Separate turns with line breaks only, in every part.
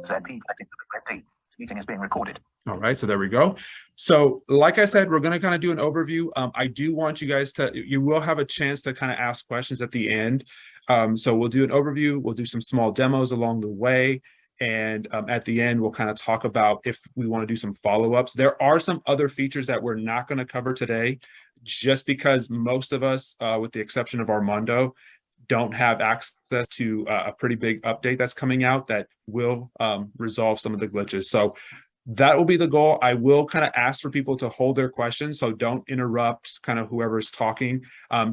ZP D. Meeting is being recorded.
All right, so there we go. So like I said, we're going to kind of do an overview. I do want you guys to, you will have a chance to kind of ask questions at the end. So we'll do an overview. We'll do some small demos along the way. And at the end, we'll kind of talk about if we want to do some follow-ups. There are some other features that we're not going to cover today, just because most of us, with the exception of Armando, don't have access to a pretty big update that's coming out that will resolve some of the glitches. So that will be the goal. I will kind of ask for people to hold their questions, so don't interrupt kind of whoever's talking.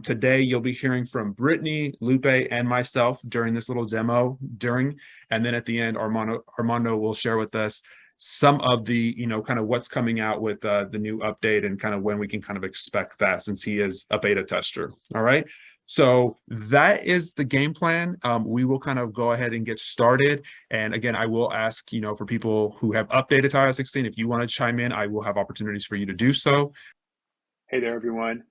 Today, you'll be hearing from Brittany, Lupe, and myself during this little demo and then at the end, Armando will share with us some of the, kind of what's coming out with the new update and kind of when we can kind of expect that, since he is a beta tester. All right. So that is the game plan. We will kind of go ahead and get started. And again, I will ask, for people who have updated to iOS 16, if you want to chime in, I will have opportunities for you to do so.
Hey there, everyone.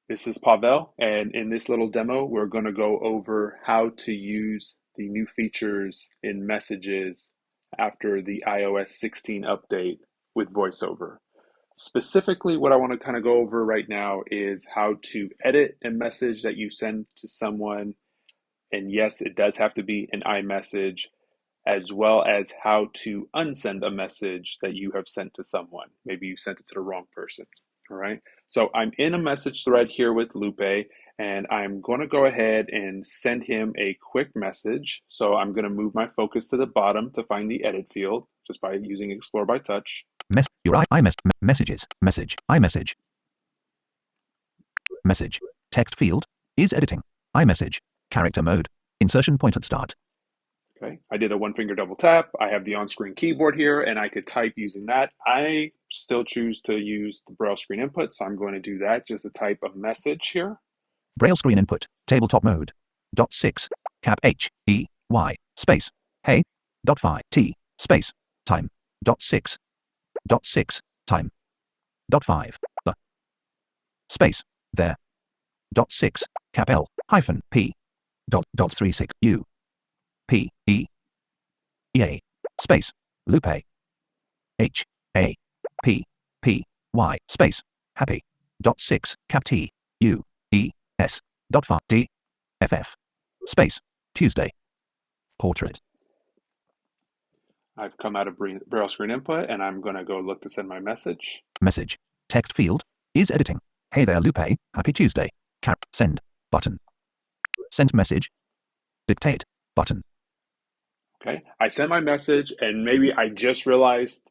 This is Pavel, and in this little demo, we're going to go over how to use the new features in Messages after the iOS 16 update with VoiceOver. Specifically, what I want to kind of go over right now is how to edit a message that you send to someone. And yes, it does have to be an iMessage, as well as how to unsend a message that you have sent to someone. Maybe you sent it to the wrong person. All right. So I'm in a message thread here with Lupe, and I'm going to go ahead and send him a quick message. So I'm going to move my focus to the bottom to find the edit field just by using Explore by Touch.
Your messages, message, iMessage. Message, text field, is editing, iMessage, character mode, insertion point at start.
Okay, I did a one finger double tap. I have the on-screen keyboard here and I could type using that. I still choose to use the Braille screen input, so I'm going to do that, just a type of message here.
Braille screen input, tabletop mode, dot 6, cap H, E, Y, space, hey, dot 5, T, space, time, dot 6, time, dot 5, the, space, there, dot 6, cap L, hyphen, P, dot 36, U, P, E, A, space, Lupe, H, A, P, P, Y, space, happy, dot 6, cap T, U, E, S, dot 5, D, F, F, space, Tuesday, portrait.
I've come out of Braille screen input and I'm going to go look to send my message.
Message, text field, is editing. Hey there, Lupe, happy Tuesday. Send, button. Send message. Dictate, button.
Okay, I sent my message and maybe I just realized,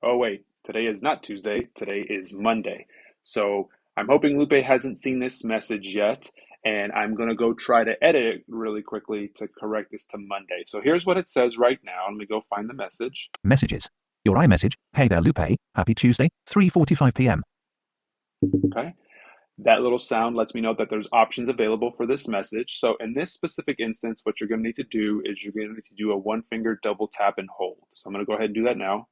oh wait, today is not Tuesday, today is Monday. So I'm hoping Lupe hasn't seen this message yet, and I'm going to go try to edit it really quickly to correct this to Monday. So here's what it says right now. Let me go find the message.
Messages. Your iMessage. Hey there, Lupe. Happy Tuesday, 3:45 p.m.
Okay. That little sound lets me know that there's options available for this message. So in this specific instance, what you're going to need to do is you're going to need to do a one finger double tap and hold. So I'm going to go ahead and do that now.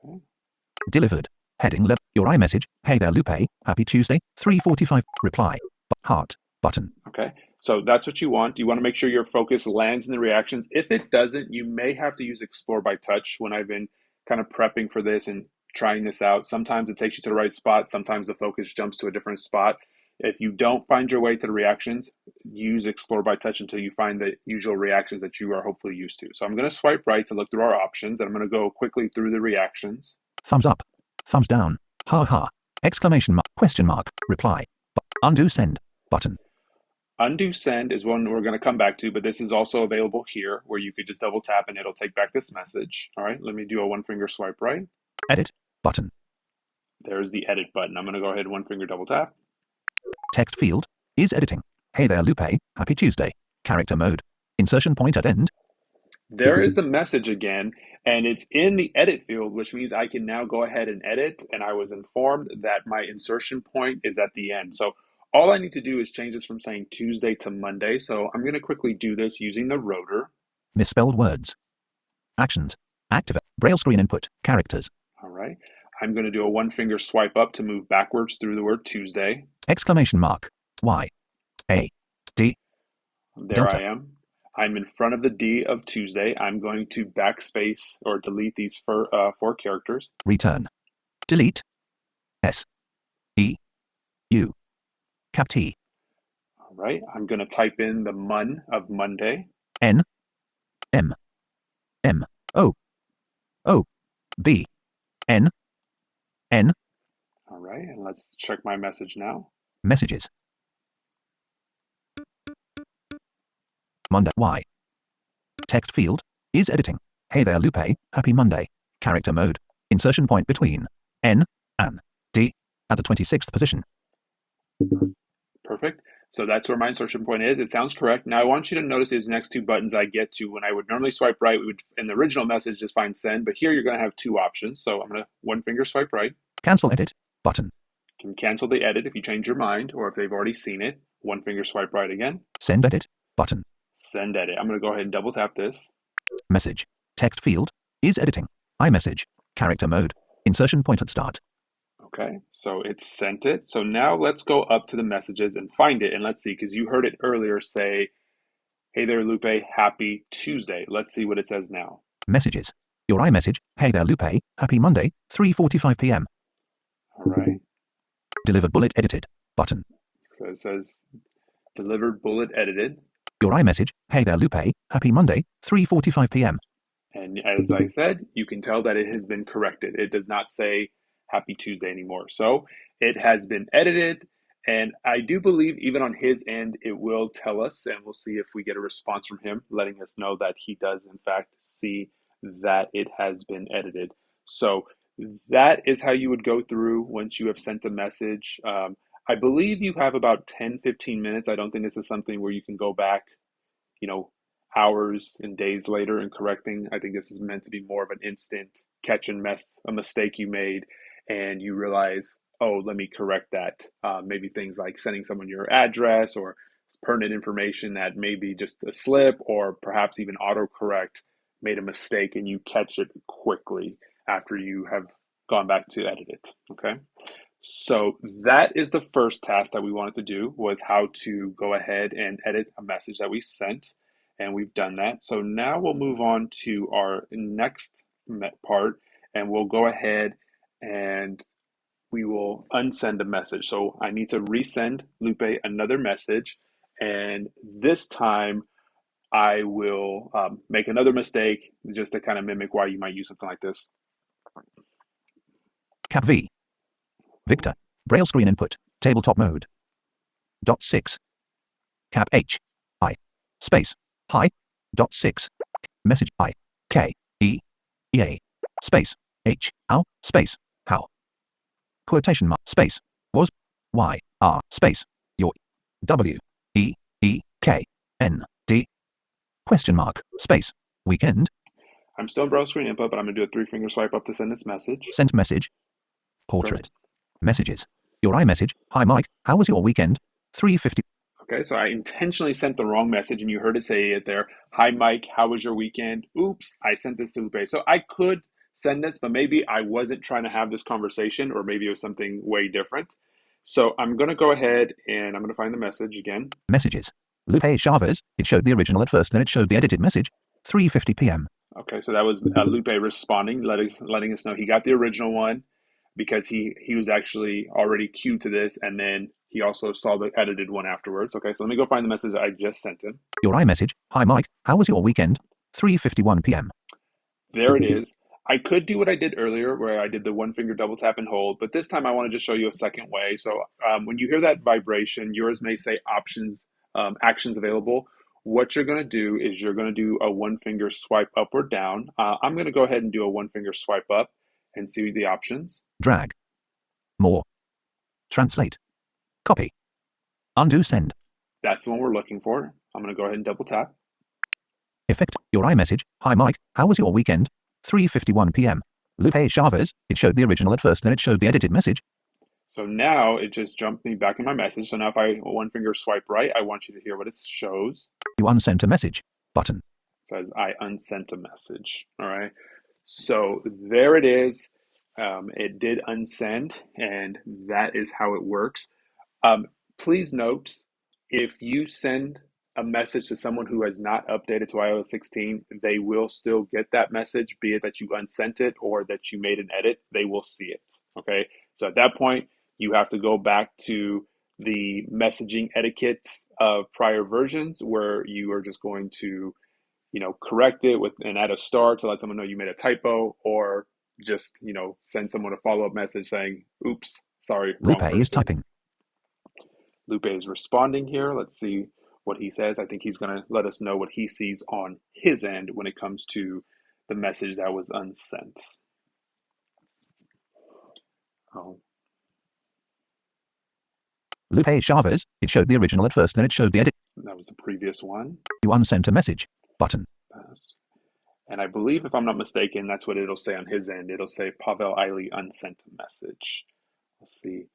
Okay.
Delivered. Heading left. Your iMessage. Hey there, Lupe. Happy Tuesday, 3:45. Reply. Heart. Button.
Okay. So that's what you want. You want to make sure your focus lands in the reactions. If it doesn't, you may have to use Explore by Touch. When I've been kind of prepping for this and trying this out, sometimes it takes you to the right spot. Sometimes the focus jumps to a different spot. If you don't find your way to the reactions, use Explore by Touch until you find the usual reactions that you are hopefully used to. So I'm going to swipe right to look through our options, and I'm going to go quickly through the reactions.
Thumbs up. Thumbs down. Ha ha. Exclamation mark. Question mark. Reply. Undo send. Button.
Undo send is one we're going to come back to, but this is also available here where you could just double tap and it'll take back this message. All right, let me do a one finger swipe right.
Edit. Button.
There's the edit button. I'm going to go ahead and one finger double tap.
Text field is editing. Hey there, Lupe. Happy Tuesday. Character mode. Insertion point at end.
There is the message again, and it's in the edit field, which means I can now go ahead and edit. And I was informed that my insertion point is at the end. So all I need to do is change this from saying Tuesday to Monday. So I'm going to quickly do this using the rotor.
Misspelled words. Actions. Activate. Braille screen input. Characters.
All right. I'm going to do a one finger swipe up to move backwards through the word Tuesday.
Exclamation mark. Y. A. D.
There
Delta.
I am. I'm in front of the D of Tuesday. I'm going to backspace or delete these four characters.
Return. Delete. S. E. U. Cap T.
All right. I'm going to type in the MUN of Monday.
N. M. M. O. O. B. N. N.
All right. And let's check my message now.
Messages. Monday. Y. Text field. Is editing. Hey there, Lupe. Happy Monday. Character mode. Insertion point between N and D at the 26th position.
Perfect. So that's where my insertion point is. It sounds correct. Now I want you to notice these next two buttons I get to. When I would normally swipe right, we would, in the original message, just find send. But here you're going to have two options. So I'm going to one finger swipe right.
Cancel edit button.
You can cancel the edit if you change your mind or if they've already seen it. One finger swipe right again.
Send edit button.
Send edit. I'm going to go ahead and double tap this.
Message. Text field. Is editing. iMessage. Character mode. Insertion point at start.
Okay, so it sent it. So now let's go up to the messages and find it. And let's see, because you heard it earlier say, hey there, Lupe, happy Tuesday. Let's see what it says now.
Messages. Your iMessage. Hey there, Lupe. Happy Monday. 3:45 p.m.
All right.
Delivered bullet edited button.
So it says delivered bullet edited.
Your iMessage. Hey there, Lupe. Happy Monday. 3:45 p.m.
And as I said, you can tell that it has been corrected. It does not say happy Tuesday anymore. So it has been edited. And I do believe even on his end, it will tell us, and we'll see if we get a response from him, letting us know that he does in fact see that it has been edited. So that is how you would go through once you have sent a message. I believe you have about 10-15 minutes. I don't think this is something where you can go back, you know, hours and days later and correcting. I think this is meant to be more of an instant catch and a mistake you made, and you realize, oh, let me correct that. Maybe things like sending someone your address or pertinent information that may be just a slip, or perhaps even autocorrect made a mistake and you catch it quickly after you have gone back to edit it. Okay. So that is the first task that we wanted to do, was how to go ahead and edit a message that we sent. And we've done that. So now we'll move on to our next part, and we'll go ahead and we will unsend a message. So I need to resend Lupe another message. And this time I will make another mistake just to kind of mimic why you might use something like this.
Cap V. Victor. Braille screen input. Tabletop mode. Dot 6. Cap H. I. Space. Hi. Dot 6. Message I. K. E. E. A. Space. H. How. Space. How. Quotation mark. Space. Was. Y. R. Space. Your. W. E. E. K. N. D. Question mark. Space. Weekend.
I'm still in browser screen input, but I'm going to do a 3-finger swipe up to send this message.
Sent message. Portrait. Messages. Your iMessage. Hi Mike. How was your weekend? 3:50.
Okay, so I intentionally sent the wrong message, and you heard it say it there. Hi Mike, how was your weekend? Oops, I sent this to Lupe. So I could send this, but maybe I wasn't trying to have this conversation, or maybe it was something way different. So I'm going to go ahead and I'm going to find the message again.
Messages. Lupe Chavez. It showed the original at first, then it showed the edited message. 3:50 p.m.
Okay, so that was Lupe responding, letting us know he got the original one, because he was actually already queued to this, and then he also saw the edited one afterwards. Okay, so let me go find the message I just sent him.
Your iMessage. Hi Mike, how was your weekend? 3:51 p.m.
There it is. I could do what I did earlier, where I did the 1-finger double tap and hold, but this time I want to just show you a second way. So when you hear that vibration, yours may say options, actions available. What you're going to do is you're going to do a 1-finger swipe up or down. I'm going to go ahead and do a 1-finger swipe up and see the options.
Drag. More. Translate. Copy. Undo send.
That's the one we're looking for. I'm going to go ahead and double tap.
Effect. Your iMessage. Hi Mike, how was your weekend? 3:51 p.m. Lupe Chavez. It showed the original at first, then it showed the edited message.
So now it just jumped me back in my message. So now if I 1-finger swipe right, I want you to hear what it shows.
You unsent a message. Button.
It says I unsent a message. All right. So there it is. It did unsend, and that is how it works. Please note, if you send a message to someone who has not updated to iOS 16, they will still get that message, be it that you unsent it or that you made an edit, they will see it, okay? So at that point, you have to go back to the messaging etiquette of prior versions where you are just going to, correct it with and add a star to let someone know you made a typo, or just, send someone a follow-up message saying, oops, sorry, wrong
Lupe is
person.
typing.
Lupe is responding here. Let's see what he says. I think he's going to let us know what he sees on his end when it comes to the message that was unsent. Oh,
Lupe Chavez, it showed the original at first, then it showed the edit.
that was the previous one.
You unsent a message. Button.
And I believe, if I'm not mistaken, that's what it'll say on his end. It'll say Pavel Eiley unsent a message. Let's see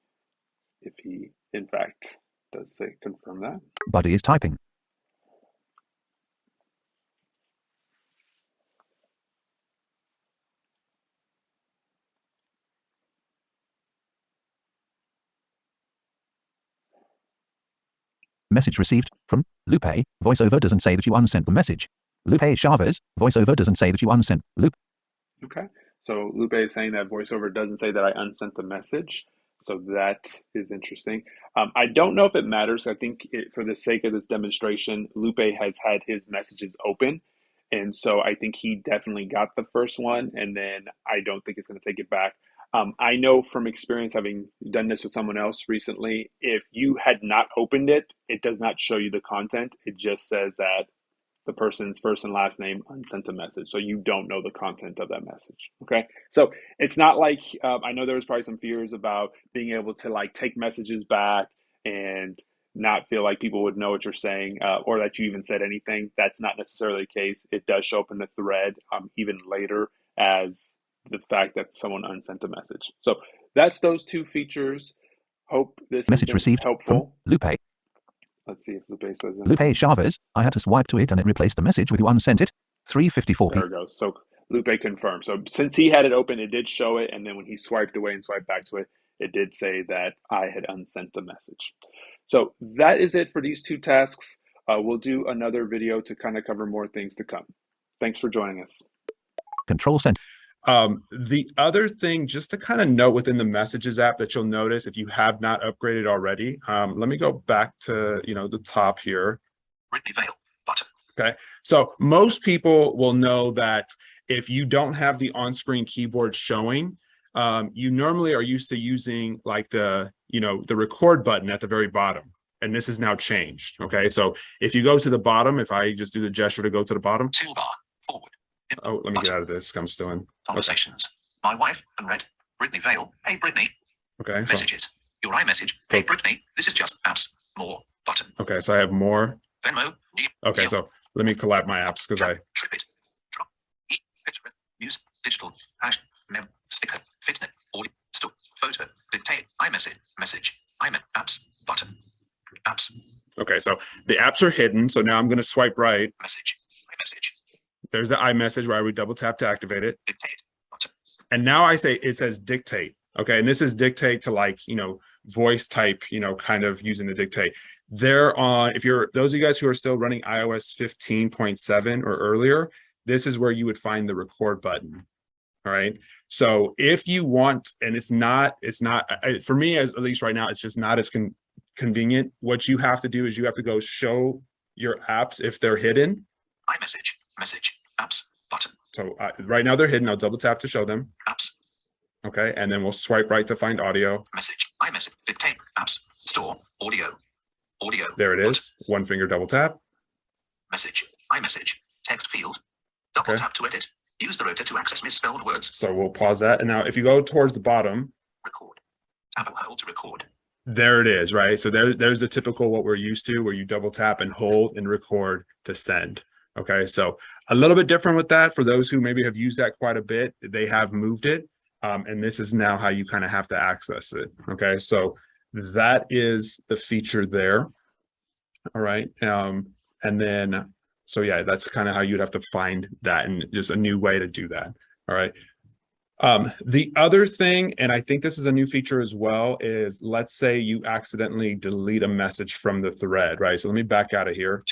if he, in fact, does say confirm that.
Buddy is typing. Message received from Lupe. VoiceOver doesn't say that you unsent the message. Lupe Chavez. VoiceOver doesn't say that you unsent. Lupe.
Okay. So Lupe is saying that VoiceOver doesn't say that I unsent the message. So that is interesting. I don't know if it matters. I think for the sake of this demonstration, Lupe has had his messages open. And so I think he definitely got the first one. And then I don't think it's going to take it back. I know from experience, having done this with someone else recently, if you had not opened it, it does not show you the content. It just says that the person's first and last name unsent a message. So you don't know the content of that message. Okay. So it's not like, I know there was probably some fears about being able to like take messages back and not feel like people would know what you're saying, or that you even said anything. That's not necessarily the case. It does show up in the thread even later as the fact that someone unsent a message. So that's those two features. Hope this
Message
has been
received
helpful.
from Lupe.
Let's see if Lupe says anything.
Lupe Chavez. I had to swipe to it and it replaced the message with you unsent it. 354p.
There it goes. So Lupe confirmed. So since he had it open, it did show it. And then when he swiped away and swiped back to it, it did say that I had unsent the message. So that is it for these two tasks. We'll do another video to kind of cover more things to come. Thanks for joining us.
Control center.
The other thing, just to kind of note within the Messages app that you'll notice if you have not upgraded already, let me go back to, the top here.
Brittany Vale button.
Okay. So most people will know that if you don't have the on-screen keyboard showing, you normally are used to using like the record button at the very bottom. And this is now changed. Okay. So if you go to the bottom, if I just do the gesture to go to the bottom.
Toolbar. Forward.
Oh, let me get out of this. I'm still in.
Conversations. Okay. My wife, unread. Brittany Vale. Hey, Brittany.
Okay.
Messages. Your iMessage. Hey, Brittany. This is just apps. More. Button.
Okay. So I have more.
Venmo.
Okay. So let me collab my apps because I.
Tripit. Drop. News. Digital. Hash. Mem. Sticker. Fitnet. Audio. Store. Photo. Dictate. iMessage. Message. apps. Button. Apps.
Okay. So the apps are hidden. So now I'm going to swipe right.
Message. iMessage.
There's the iMessage where I would double tap to activate it.
Dictate. Button.
And now it says dictate. Okay. And this is dictate to like, voice type, kind of using the dictate. They're on, those of you guys who are still running iOS 15.7 or earlier, this is where you would find the record button. All right. So if you want, and it's not for me, at least right now, it's just not as convenient. What you have to do is you have to go show your apps if they're hidden.
iMessage. Message. Apps. Button.
So right now they're hidden. I'll double tap to show them.
Apps.
Okay. And then we'll swipe right to find audio.
Message. iMessage. Dictate. Apps. Store. Audio. Audio.
There it is. One finger double tap.
Message. iMessage. Text field. Double tap to edit. Use the rotor to access misspelled words.
So we'll pause that. And now if you go towards the bottom.
Record. Tap or hold to record.
There it is, right? So there's the typical what we're used to where you double tap and hold and record to send. Okay, so a little bit different with that. For those who maybe have used that quite a bit, they have moved it. And this is now how you kind of have to access it. Okay, so that is the feature there. All right. And then, so yeah, that's kind of how you'd have to find that and just a new way to do that. All right. The other thing, and I think this is a new feature as well, is let's say you accidentally delete a message from the thread, right? So let me back out of here.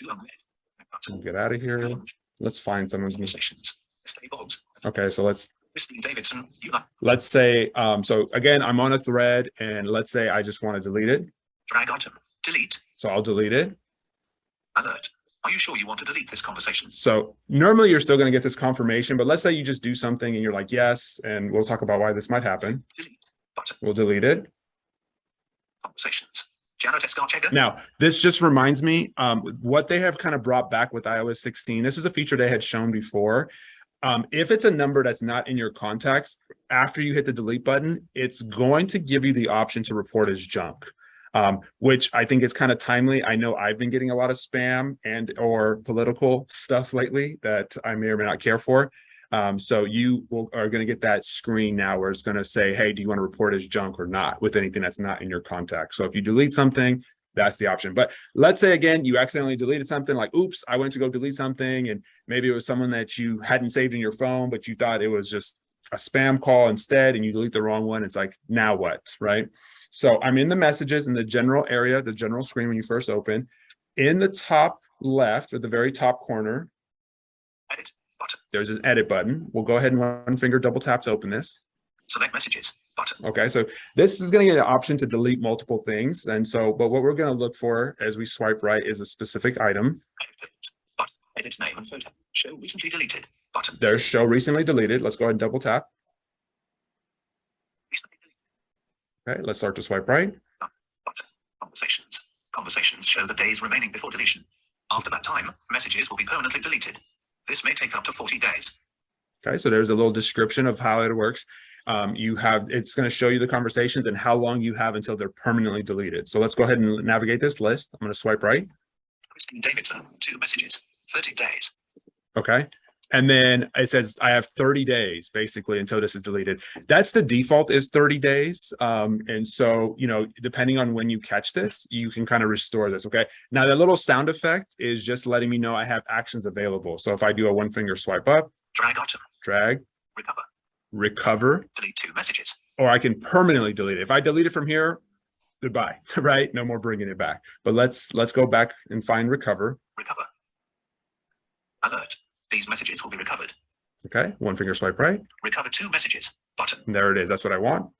Get out of here. Let's find someone's messages. Okay, so let's say, so again, I'm on a thread and let's say I just want to delete it.
Drag item. Delete.
So I'll delete it.
Alert. Are you sure you want to delete this conversation?
So normally you're still going to get this confirmation, but let's say you just do something and you're like, yes, and we'll talk about why this might happen.
Delete. Button.
We'll delete it.
Conversations. Janet Escarchega.
Now, this just reminds me, what they have kind of brought back with iOS 16. This is a feature they had shown before. If it's a number that's not in your contacts, after you hit the delete button, it's going to give you the option to report as junk. Which I think is kind of timely. I know I've been getting a lot of spam and or political stuff lately that I may or may not care for. So you are going to get that screen now where it's going to say, hey, do you want to report as junk or not with anything that's not in your contact? So if you delete something, that's the option. But let's say, again, you accidentally deleted something like, oops, I went to go delete something. And maybe it was someone that you hadn't saved in your phone, but you thought it was just a spam call instead, and you delete the wrong one. It's like, now what, right? So I'm in the messages in the general area, the general screen when you first open. In the top left, or the very top corner,
Edit button.
There's an edit button. We'll go ahead and one finger double tap to open this.
Select messages button.
Okay, so this is going to get an option to delete multiple things. And so, but what we're going to look for as we swipe right is a specific item.
Edit button. Edit name and photo. Show recently deleted button.
There's show recently deleted. Let's go ahead and double tap.
Recently deleted.
Okay, let's start to swipe right.
Button. Conversations. Conversations show the days remaining before deletion. After that time, messages will be permanently deleted. This may take up to 40 days.
Okay, so there's a little description of how it works. It's going to show you the conversations and how long you have until they're permanently deleted. So let's go ahead and navigate this list. I'm going to swipe right.
Christine Davidson, 2 messages, 30 days.
Okay. And then it says I have 30 days basically until this is deleted. That's the default is 30 days. And so, you know, depending on when you catch this, you can kind of restore this. Okay. Now that little sound effect is just letting me know I have actions available. So if I do a one finger swipe up,
Drag item.
drag,
Recover.
recover,
Delete 2 messages.
or I can permanently delete it. If I delete it from here, goodbye, right? No more bringing it back. But let's go back and find recover.
Recover. Alert. These messages will be recovered.
Okay. One finger swipe right.
Recover 2 messages button.
And there it is. That's what I want.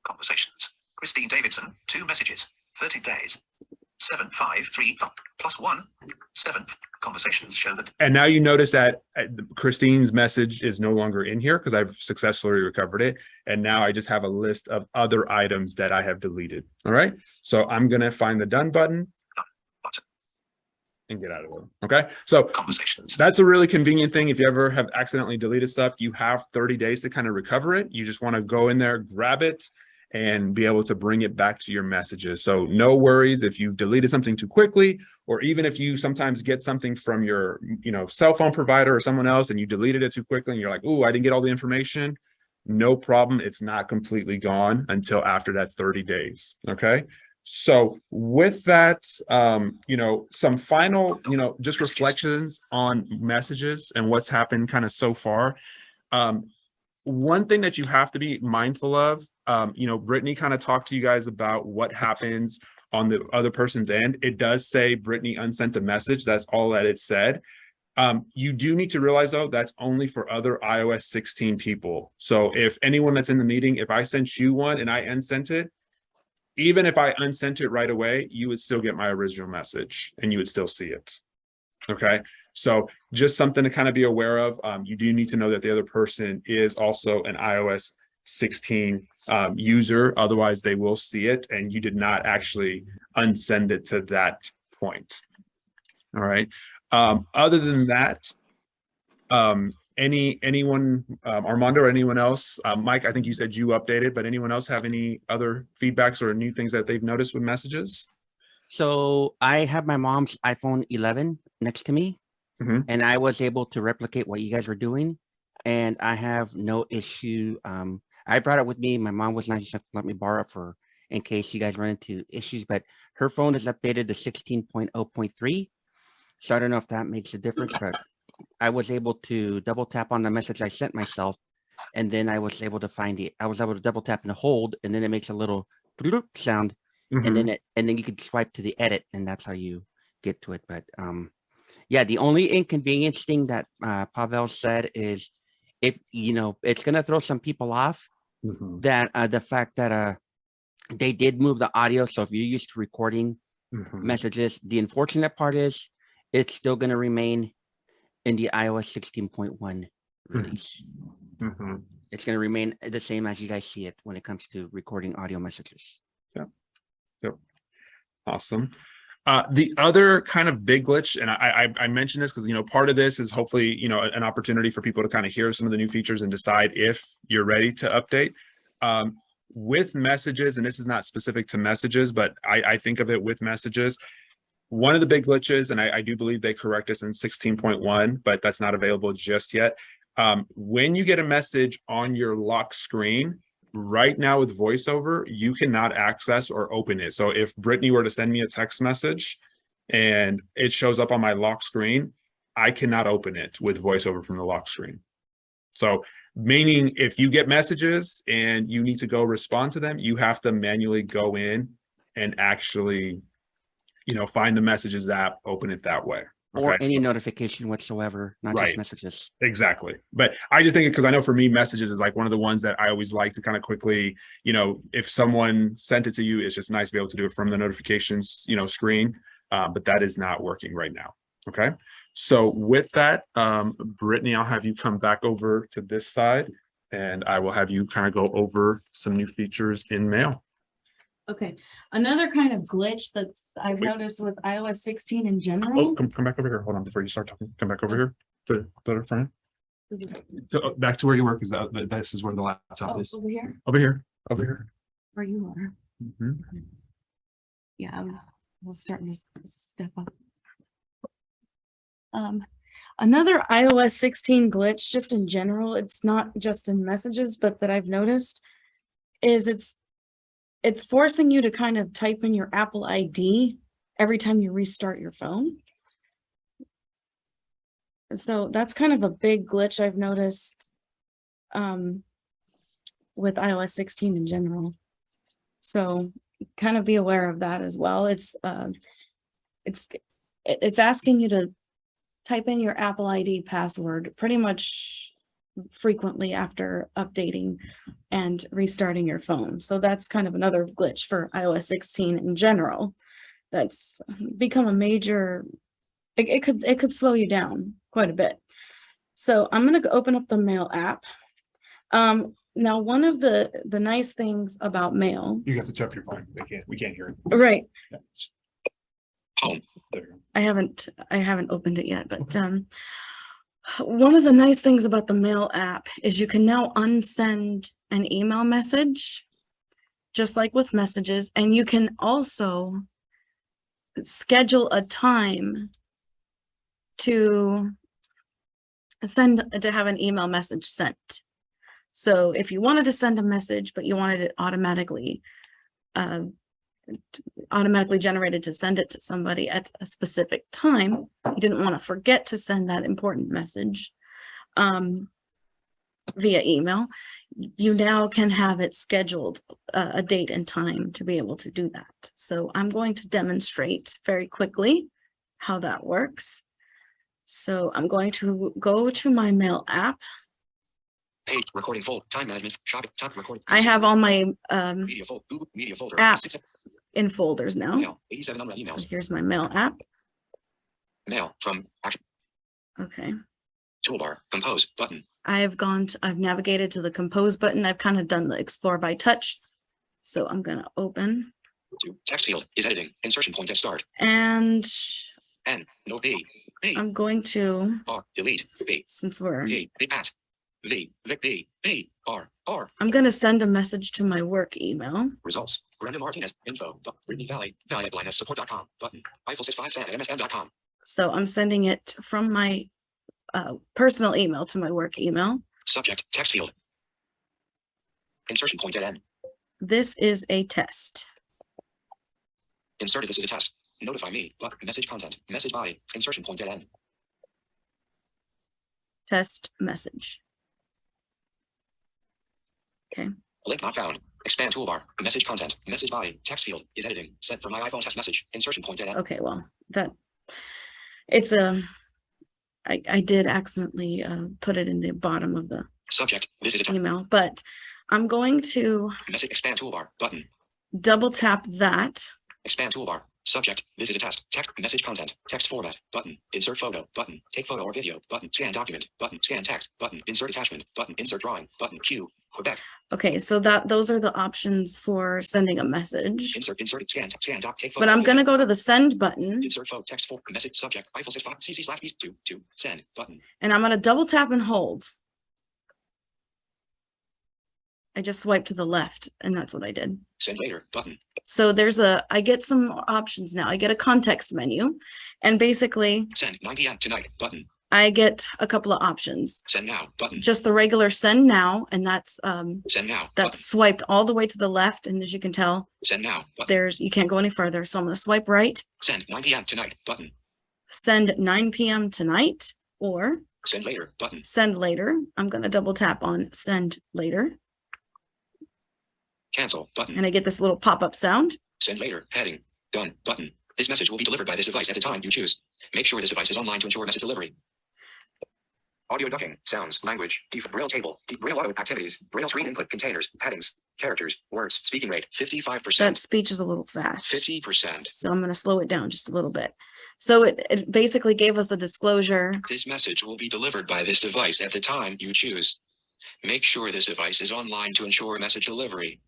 Conversations. Christine Davidson, 2 messages, 30 days. 753 plus 1 7 conversations show that.
And now you notice that Christine's message is no longer in here because I've successfully recovered it. And now I just have a list of other items that I have deleted. All right. So I'm going to find the done button.
Done button.
And get out of there. Okay. So
Conversations.
that's a really convenient thing. If you ever have accidentally deleted stuff, you have 30 days to kind of recover it. You just want to go in there, grab it, and be able to bring it back to your messages. So no worries if you've deleted something too quickly, or even if you sometimes get something from your, cell phone provider or someone else and you deleted it too quickly and you're like, oh, I didn't get all the information. No problem. It's not completely gone until after that 30 days. Okay. So with that, some final, just reflections on messages and what's happened kind of so far. One thing that you have to be mindful of, Brittany kind of talked to you guys about what happens on the other person's end. It does say Brittany unsent a message. That's all that it said. You do need to realize, though, that's only for other iOS 16 people. So if anyone that's in the meeting, if I sent you one and I unsent it, even if I unsent it right away, you would still get my original message and you would still see it. Okay. So just something to kind of be aware of. You do need to know that the other person is also an iOS 16 user. Otherwise, they will see it and you did not actually unsend it to that point. All right. Other than that, anyone, Armando or anyone else, Mike, I think you said you updated, but anyone else have any other feedbacks or new things that they've noticed with messages?
So I have my mom's iPhone 11 next to me, and I was able to replicate what you guys were doing, and I have no issue. I brought it with me. My mom was nice enough to let me borrow it for in case you guys run into issues, but her phone is updated to 16.0.3. So I don't know if that makes a difference, but I was able to double tap on the message I sent myself and then I was able to find it. I was able to double tap and hold, and then it makes a little bloop sound, and then you can swipe to the edit, and that's how you get to it. But yeah, the only inconvenience thing that Pavel said is if it's gonna throw some people off, that the fact that they did move the audio. So if you're used to recording messages, the unfortunate part is it's still gonna remain in the iOS 16.1 release. It's going to remain the same as you guys see it when it comes to recording audio messages.
Yep. Awesome. The other kind of big glitch, and I mentioned this because, part of this is hopefully, an opportunity for people to kind of hear some of the new features and decide if you're ready to update. With messages, and this is not specific to messages, but I think of it with messages. One of the big glitches, and I do believe they correct this in 16.1, but that's not available just yet. When you get a message on your lock screen, right now with VoiceOver, you cannot access or open it. So if Brittany were to send me a text message and it shows up on my lock screen, I cannot open it with VoiceOver from the lock screen. So meaning if you get messages and you need to go respond to them, you have to manually go in and actually find the messages app, open it that way. Okay?
Or any notification whatsoever, not just messages.
Exactly. But I just think because I know for me, messages is like one of the ones that I always like to kind of quickly, if someone sent it to you, it's just nice to be able to do it from the notifications, screen. But that is not working right now. Okay. So with that, Brittany, I'll have you come back over to this side and I will have you kind of go over some new features in Mail.
Okay, another kind of glitch that I've noticed with iOS 16 in general.
Oh, come back over here. Hold on, before you start talking, come back over here to the front. So back to where you were, because this is where the laptop is.
Over here?
Over here. Over here.
Where you are.
Okay.
Yeah, we'll start to step up. Another iOS 16 glitch, just in general, it's not just in messages, but that I've noticed, is it's forcing you to kind of type in your Apple ID every time you restart your phone. So that's kind of a big glitch I've noticed with iOS 16 in general. So kind of be aware of that as well. It's asking you to type in your Apple ID password pretty much frequently after updating and restarting your phone. So that's kind of another glitch for iOS 16 in general. That's become a major, it could slow you down quite a bit. So I'm going to open up the Mail app. Now, one of the nice things about Mail.
You have to tap your phone. We can't hear it.
Right.
Yeah. Home. There you go.
I haven't opened it yet, but one of the nice things about the Mail app is you can now unsend an email message, just like with messages, and you can also schedule a time to have an email message sent. So if you wanted to send a message, but you wanted it automatically generated to send it to somebody at a specific time, you didn't want to forget to send that important message via email, you now can have it scheduled a date and time to be able to do that. So I'm going to demonstrate very quickly how that works. So I'm going to go to my Mail app.
Page recording folder, time management, shopping, time recording.
I have all my
Media folder,
apps in folders now.
Mail, 87 unread emails.
So here's my Mail app.
Mail from action.
Okay.
Toolbar, compose button.
I've navigated to the compose button. I've kind of done the explore by touch. So I'm going to open.
Text field is editing. Insertion point at start.
And
N, no B. B.
I'm going to
R, delete. B.
Since we're
B, B at. V, Vic B, B, R, R.
I'm going to send a message to my work email.
Results. Brenda Martinez, info. Brittany Valley, valley@blindnessupport.com. Button. Eiffel65fan@msn.com.
So I'm sending it from my personal email to my work email.
Subject, text field. Insertion point at N.
This is a test.
Inserted, this is a test. Notify me, but message content, message body, insertion point at N.
Test message. Okay.
Link not found. Expand toolbar. Message content. Message body. Text field is editing. Sent from my iPhone test message. Insertion point dead end.
Okay, well, it's I did accidentally put it in the bottom of the
Subject. This is a
email, but I'm going to
message expand toolbar button.
double tap that.
Expand toolbar. Subject. This is a test. Text. Message content. Text format. Button. Insert photo. Button. Take photo or video. Button. Scan document. Button. Scan text. Button. Insert attachment. Button. Insert drawing. Button. Q. Quebec.
Okay, so those are the options for sending a message.
Insert. Scan doc. Take photo.
But I'm gonna go to the send button
Insert photo. Text for message subject. Eiffel 65 cc/b2 to send button.
and I'm gonna double tap and hold. I just swiped to the left and that's what I did.
Send later button.
So I get some options now. I get a context menu and basically
Send 9 p.m. tonight button.
I get a couple of options.
Send now button.
Just the regular send now, and that's
Send now.
that's swiped all the way to the left. And as you can tell,
Send now button.
you can't go any further. So I'm gonna swipe right,
Send 9 p.m. tonight button.
send 9 p.m. tonight, or
Send later button.
send later. I'm gonna double tap on send later.
Cancel button.
And I get this little pop-up sound.
Send later heading. Done button. This message will be delivered by this device at the time you choose. Make sure this device is online to ensure message delivery. Audio ducking, sounds, language, braille table, braille auto activities, braille screen input containers, headings, characters, words, speaking rate, 55%.
That speech is a little fast.
50%.
So I'm going to slow it down just a little bit. So it basically gave us a disclosure.
This message will be delivered by this device at the time you choose. Make sure this device is online to ensure message delivery.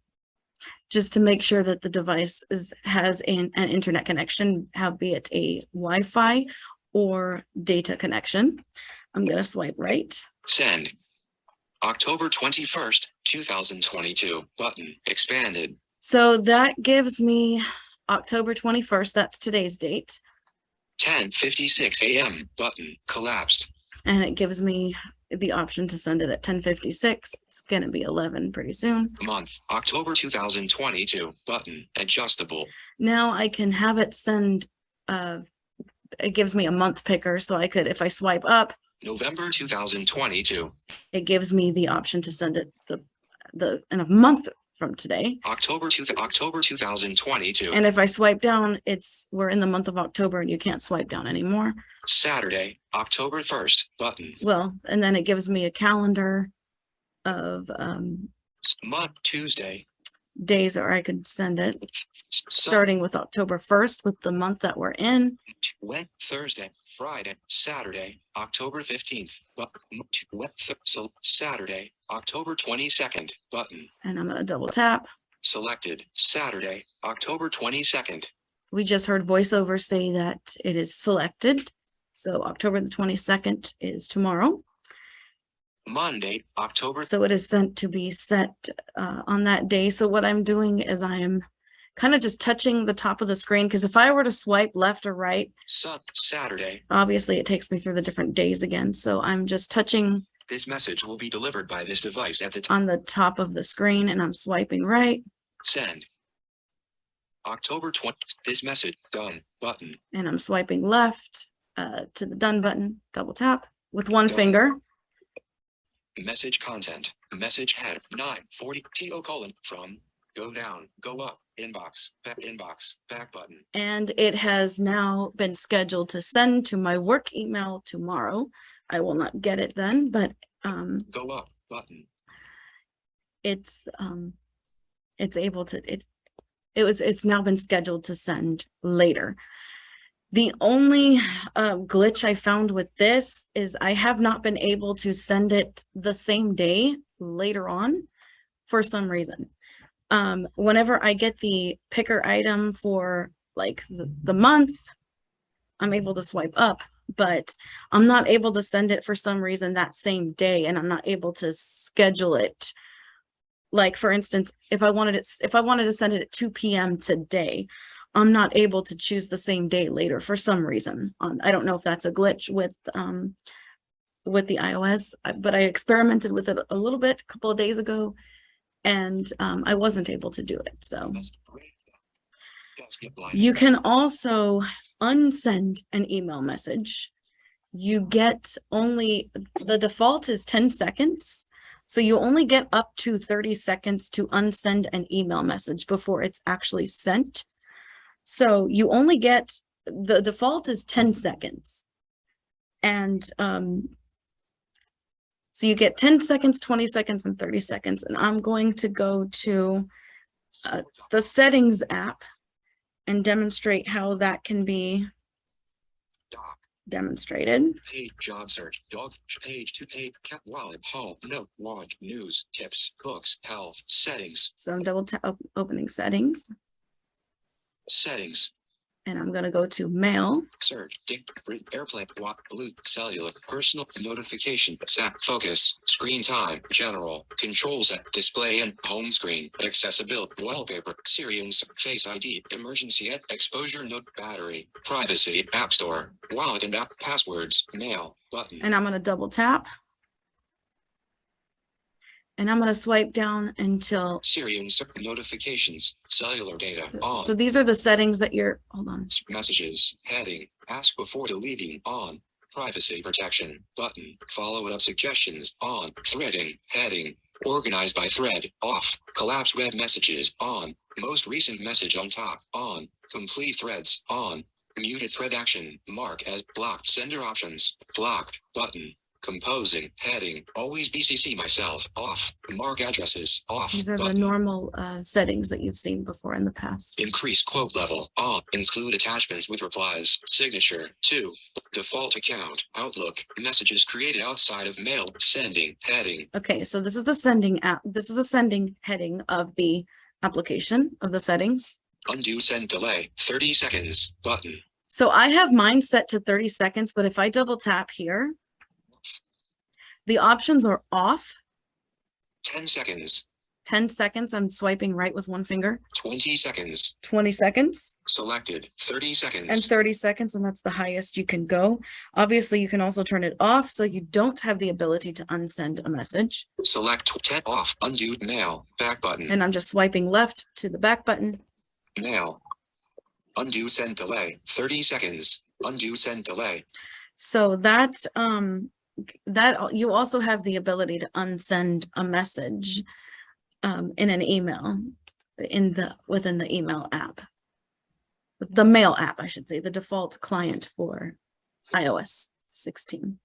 Just to make sure that the device has an internet connection, be it a Wi-Fi or data connection. I'm going to swipe right.
Send. October 21st, 2022. Button. Expanded.
So that gives me October 21st. That's today's date.
10:56 a.m. Button. Collapsed.
And it gives me the option to send it at 10:56. It's going to be 11 pretty soon.
Month. October 2022. Button. Adjustable.
Now I can have it send, it gives me a month picker. So I could, if I swipe up,
November 2022.
it gives me the option to send it in a month from today.
October 2022.
And if I swipe down, we're in the month of October and you can't swipe down anymore.
Saturday, October 1st. Button.
Well, and then it gives me a calendar of
Month. Tuesday.
days or I could send it starting with October 1st with the month that we're in.
Thursday, Friday, Saturday, October 15th. So Saturday, October 22nd. Button.
And I'm going to double tap.
Selected. Saturday, October 22nd.
We just heard voiceover say that it is selected. So October the 22nd is tomorrow.
Monday, October.
So it is sent to be set on that day. So what I'm doing is I am kind of just touching the top of the screen, because if I were to swipe left or right,
Saturday,
obviously it takes me through the different days again. So I'm just touching
this message will be delivered by this device at the
on the top of the screen, and I'm swiping right.
Send. October 20. This message done button.
And I'm swiping left to the done button. Double tap with one
Done.
finger.
Message content. Message head 940 TO : from go down, go up, inbox, back button.
And it has now been scheduled to send to my work email tomorrow. I will not get it then, but
Go up button.
it's able to it's now been scheduled to send later. The only glitch I found with this is I have not been able to send it the same day later on for some reason. Whenever I get the picker item for like the month, I'm able to swipe up, but I'm not able to send it for some reason that same day, and I'm not able to schedule it. Like for instance, if I wanted to send it at 2 p.m. today, I'm not able to choose the same day later for some reason. I don't know if that's a glitch with the iOS, but I experimented with it a little bit a couple of days ago, and I wasn't able to do it. So you can also unsend an email message. You get only, the default is 10 seconds. So you only get up to 30 seconds to unsend an email message before it's actually sent. So you only get, the default is 10 seconds. And so you get 10 seconds, 20 seconds, and 30 seconds. And I'm going to go to the settings app and demonstrate how that can be demonstrated.
Page, job search, dog, page to page, cat wallet, home, note, watch, news, tips, books, health, settings,
So I'm double tap opening settings,
settings,
and I'm going to go to mail.
search, airplane, walk, blue, cellular, personal, notification, sap, focus, screen time, general, control set, display and home screen, accessibility, wallpaper, Siri, face ID, emergency, exposure, note, battery, privacy, app store, wallet and app, passwords, mail, button.
And I'm going to double tap. And I'm going to swipe down until.
Siri, notifications, cellular data, on.
So these are the settings that you're, hold on.
Messages, heading, ask before deleting, on, privacy protection, button, follow-up suggestions, on, threading, heading, organized by thread, off, collapse web messages, on, most recent message on top, on, complete threads, on, muted thread action, mark as blocked sender options, blocked, button, composing, heading, always BCC myself, off, mark addresses, off.
These are the
button.
normal settings that you've seen before in the past.
Increase quote level, on, include attachments with replies, signature, 2, default account, Outlook, messages created outside of mail, sending, heading.
Okay, so this is the sending app. This is a sending heading of the application of the settings.
Undo send delay, 30 seconds, button.
So I have mine set to 30 seconds, but if I double tap here, the options are off.
10 seconds.
10 seconds, I'm swiping right with one finger.
20 seconds.
20 seconds.
Selected, 30 seconds.
And 30 seconds, and that's the highest you can go. Obviously, you can also turn it off, so you don't have the ability to unsend a message.
Select 10 off, undo, mail, back button.
And I'm just swiping left to the back button.
Mail. Undo send delay, 30 seconds. Undo send delay.
So that you also have the ability to unsend a message in an email within the email app, the mail app, I should say, the default client for iOS 16.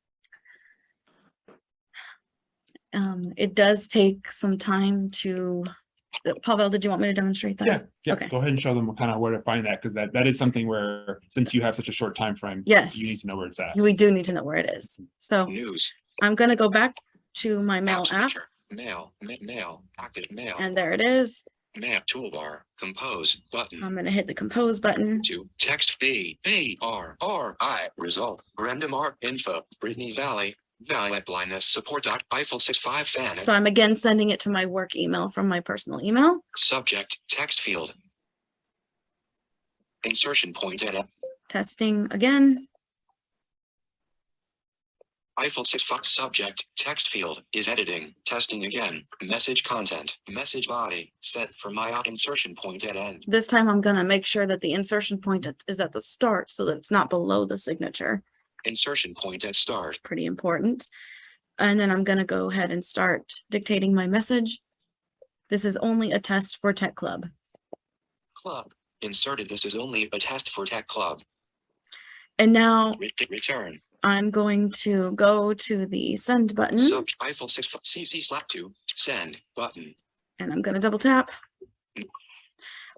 It does take some time to. Pavel, did you want me to demonstrate that?
Yeah.
Okay.
Go ahead and show them kind of where to find that, because that is something where, since you have such a short time frame,
Yes.
you need to know where it's at.
We do need to know where it is. So
News.
I'm going to go back to my mail app,
Switcher. Mail, mail, active mail.
and there it is.
Mail toolbar, compose button.
I'm going to hit the compose button.
To text B-A-R-R-I result. Brenda Mark info. Brittany Valley. Valley blindness support. Eiffel 65 fan.
So I'm again sending it to my work email from my personal email.
Subject text field. Insertion point edit.
Testing again.
Eiffel 65 subject text field is editing. Testing again. Message content. Message body set for my insertion point at end.
This time I'm going to make sure that the insertion point is at the start so that it's not below the signature.
Insertion point at start.
Pretty important. And then I'm going to go ahead and start dictating my message. This is only a test for Tech Club.
Club. Inserted. This is only a test for Tech Club.
And now
return.
I'm going to go to the send button.
Eiffel 6 CC/2 send button.
And I'm going to double tap.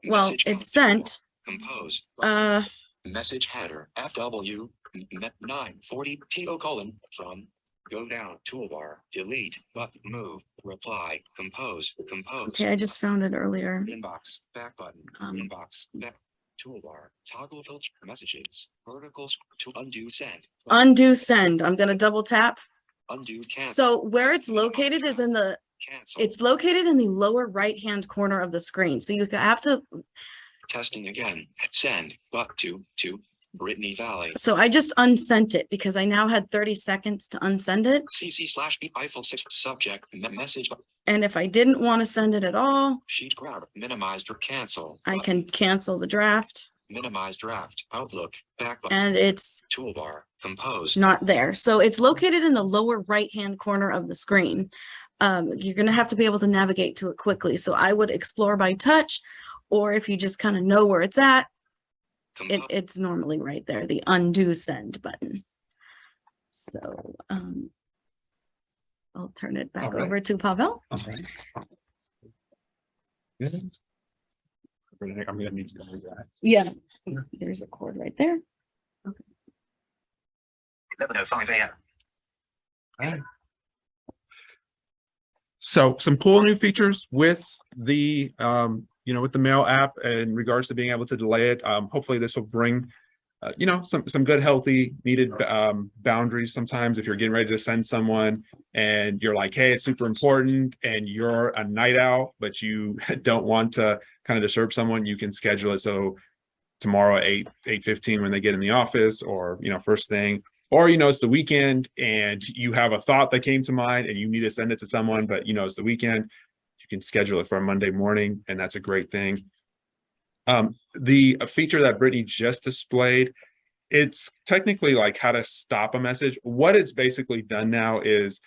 Well, it's sent.
Compose. Message header FW 940 TO : from go down toolbar delete button move reply compose.
Okay, I just found it earlier.
Inbox back button inbox back toolbar toggle filter messages verticals to undo send.
Undo send. I'm going to double tap.
Undo cancel.
So where it's located is in the
Cancel.
it's located in the lower right hand corner of the screen. So you have to.
Testing again. Send but to Brittany Valley.
So I just unsent it because I now had 30 seconds to unsend it.
CC/B Eiffel 6 subject message.
And if I didn't want to send it at all,
Sheet grab minimized or cancel.
I can cancel the draft.
Minimize draft Outlook back button.
And it's
Toolbar compose.
not there. So it's located in the lower right hand corner of the screen. you're going to have to be able to navigate to it quickly. So I would explore by touch, or if you just kind of know where it's at, it's normally right there, the undo send button. So I'll turn it back over to Pavel.
All right. Good. I'm gonna need to go with that.
Yeah, there's a cord right there.
11:05 a.m.
Alright. So some cool new features with the with the mail app in regards to being able to delay it. Hopefully this will bring some good, healthy, needed boundaries. Sometimes if you're getting ready to send someone and you're like, hey, it's super important and you're a night owl, but you don't want to kind of disturb someone, you can schedule it. So tomorrow at 8:15 when they get in the office, or first thing, or it's the weekend and you have a thought that came to mind and you need to send it to someone, but it's the weekend, you can schedule it for a Monday morning, and that's a great thing. The feature that Brittany just displayed, it's technically like how to stop a message. What it's basically done now is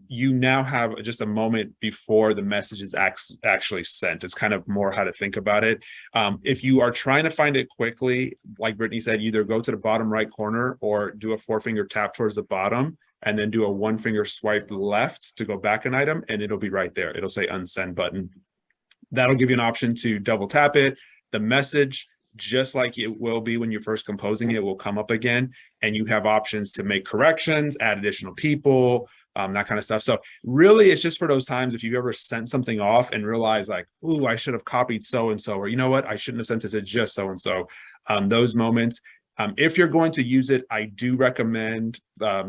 you now have just a moment before the message is actually sent. It's kind of more how to think about it. If you are trying to find it quickly, like Brittany said, either go to the bottom right corner or do a 4-finger tap towards the bottom and then do a 1-finger swipe left to go back an item, and it'll be right there. It'll say unsend button. That'll give you an option to double tap it. The message, just like it will be when you're first composing it, will come up again, and you have options to make corrections, add additional people, that kind of stuff. So really, it's just for those times if you ever sent something off and realize like, ooh, I should have copied so-and-so, or you know what, I shouldn't have sent it to just so-and-so. Those moments. If you're going to use it, I do recommend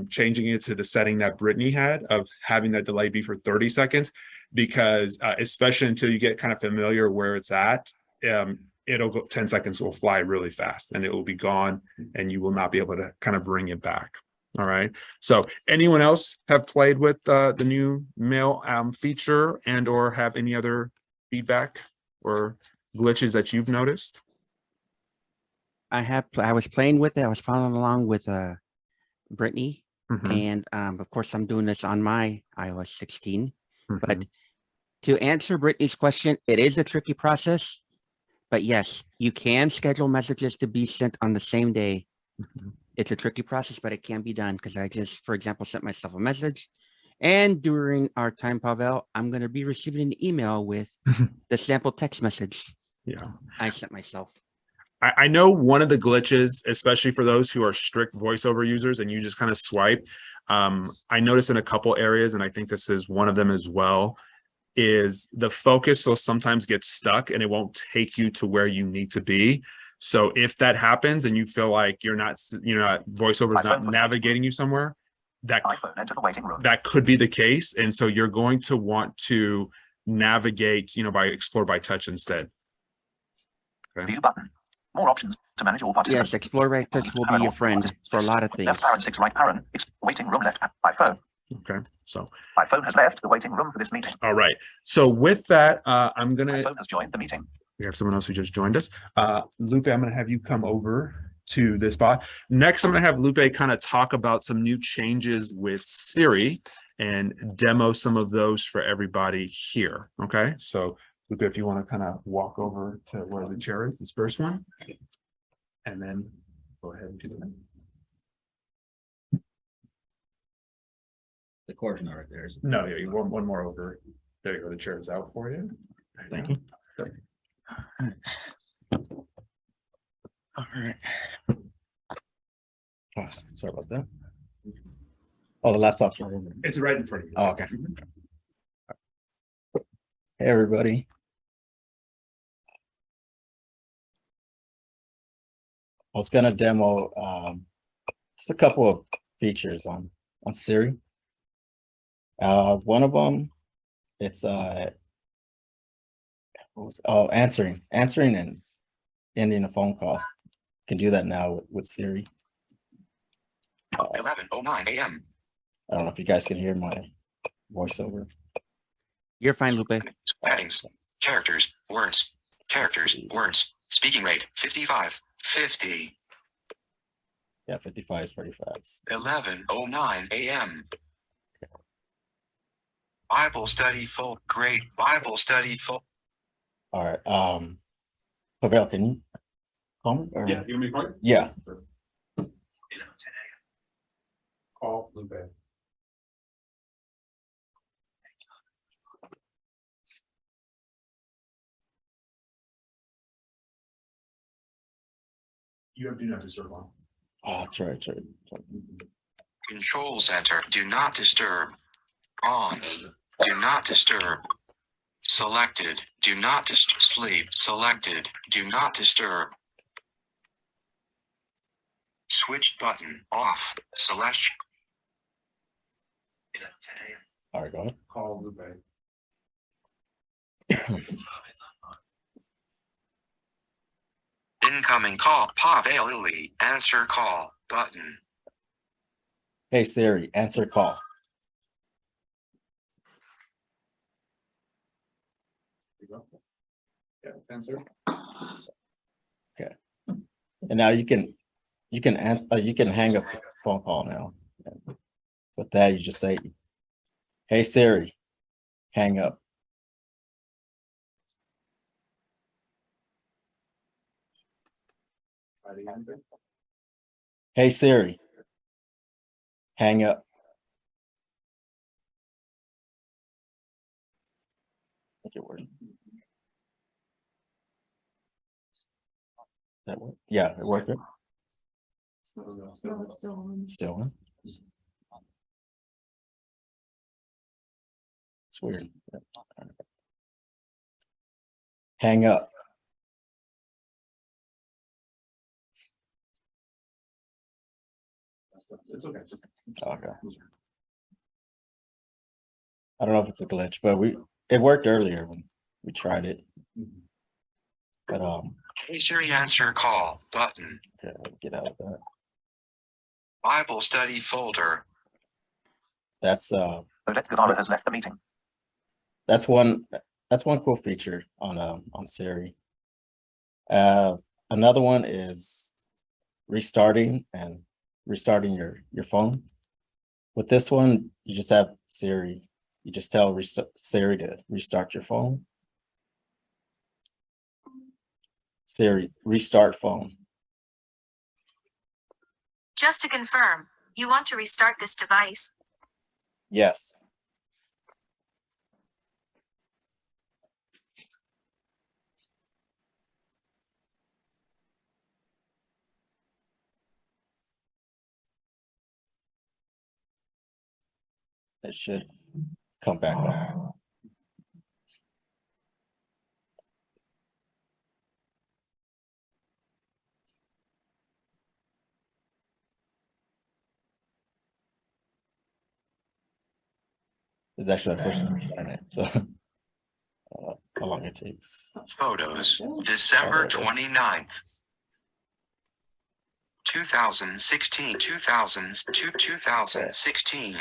changing it to the setting that Brittany had of having that delay be for 30 seconds, because especially until you get kind of familiar where it's at, it'll go 10 seconds will fly really fast and it will be gone and you will not be able to kind of bring it back. All right. So anyone else have played with the new mail feature and or have any other feedback or glitches that you've noticed?
I was playing with it. I was following along with Brittany, and of course I'm doing this on my iOS 16. But to answer Brittany's question, it is a tricky process. But yes, you can schedule messages to be sent on the same day. It's a tricky process, but it can be done, because I just, for example, sent myself a message. And during our time, Pavel, I'm going to be receiving an email with the sample text message.
Yeah,
I sent myself.
I know one of the glitches, especially for those who are strict voiceover users and you just kind of swipe, I noticed in a couple areas, and I think this is one of them as well, is the focus will sometimes get stuck and it won't take you to where you need to be. So if that happens and you feel like you're not, voiceover is not navigating you somewhere, that could be the case. And so you're going to want to navigate, by explore by touch instead. Okay.
View button. More options to manage all participants.
Yes, explore by touch will be your friend for a lot of things.
Left parent 6 right parent. Waiting room left. My phone.
Okay, so
my phone has left the waiting room for this meeting.
All right. So with that, I'm gonna.
My phone has joined the meeting.
We have someone else who just joined us. Lupe, I'm gonna have you come over to this spot. Next, I'm gonna have Lupe kind of talk about some new changes with Siri and demo some of those for everybody here. Okay, so Lupe, if you want to kind of walk over to where the chair is, this first one, and then go ahead and do that.
The cord's not right there.
No, yeah, you want one more over. There you go. The chair is out for you.
Thank you.
All right.
Oh, sorry about that. Oh, the laptop's right over there.
It's right in front of you.
Oh, okay. Hey, everybody. I was gonna demo just a couple of features on Siri. One of them, it's answering and ending a phone call. You can do that now with Siri.
11:09 a.m.
I don't know if you guys can hear my voiceover.
You're fine, Lupe.
Headings, characters, words, words, speaking rate 55, 50.
Yeah, 55 is pretty fast.
11:09 a.m. Bible study full. Great Bible study full.
All right. Pavel, can you call me? Or-
you want me to call you?
Yeah.
Call Lupe. You have do not disturb on.
Oh, that's right. That's right.
Control center. Do not disturb. On. Do not disturb. Selected. Do not disturb. Sleep. Selected. Do not disturb. Switch button off. Celestial.
All right, go ahead.
Call Lupe.
Incoming call. Pavel Lily. Answer call. Button.
Hey Siri, answer call.
There you go. Yeah, answer.
And now you can hang up the phone call now. With that, you just say, "Hey Siri, hang up."
Try it again.
Hey Siri, hang up. Make it work. That work? Yeah, it worked.
No, it's still on.
Still on. It's weird. Hang up.
It's okay.
Okay. I don't know if it's a glitch, but it worked earlier when we tried it. But
Hey Siri, answer call. Button.
okay, get out of that.
Bible study folder.
That's
Odette Guevara has left the meeting.
that's one cool feature on Siri. Another one is restarting your phone. With this one, you just have Siri. You just tell Siri to restart your phone. Siri, restart phone.
Just to confirm, you want to restart this device?
Yes. It should come back up. It's actually a first internet, so I don't know how long it takes.
Photos. December 29th. 2016. 2016.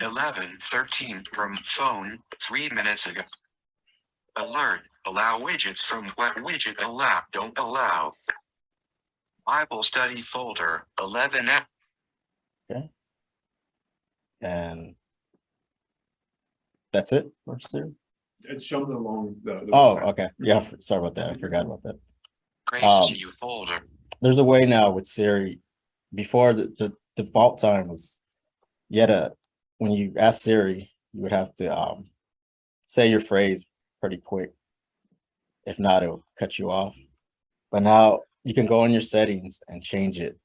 11:13 from phone 3 minutes ago. Alert. Allow widgets from what widget allow. Don't allow. Bible study folder 11.
And that's it for Siri?
It shows along the.
Oh, okay. Yeah, sorry about that. I forgot about that.
Grace to you folder.
There's a way now with Siri. Before the default time was when you ask Siri, you would have to say your phrase pretty quick. If not, it'll cut you off. But now you can go in your settings and change it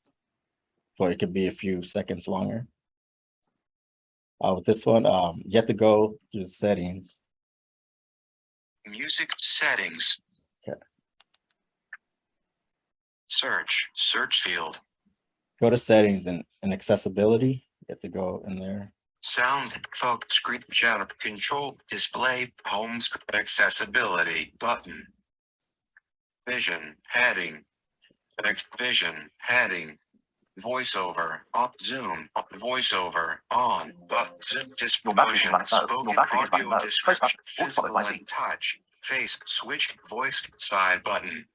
for it could be a few seconds longer. With this one, you have to go to the settings.
Music settings.
Okay.
Search field.
Go to settings and accessibility. You have to go in there.
Sounds, focus, screen, channel, control, display, home screen, accessibility, button. Vision, heading. Vision, heading. Voiceover, up, zoom, up, voiceover, on, but, zoom, motion, spoken, audio, description, physical and touch, face, switch, voice, side button.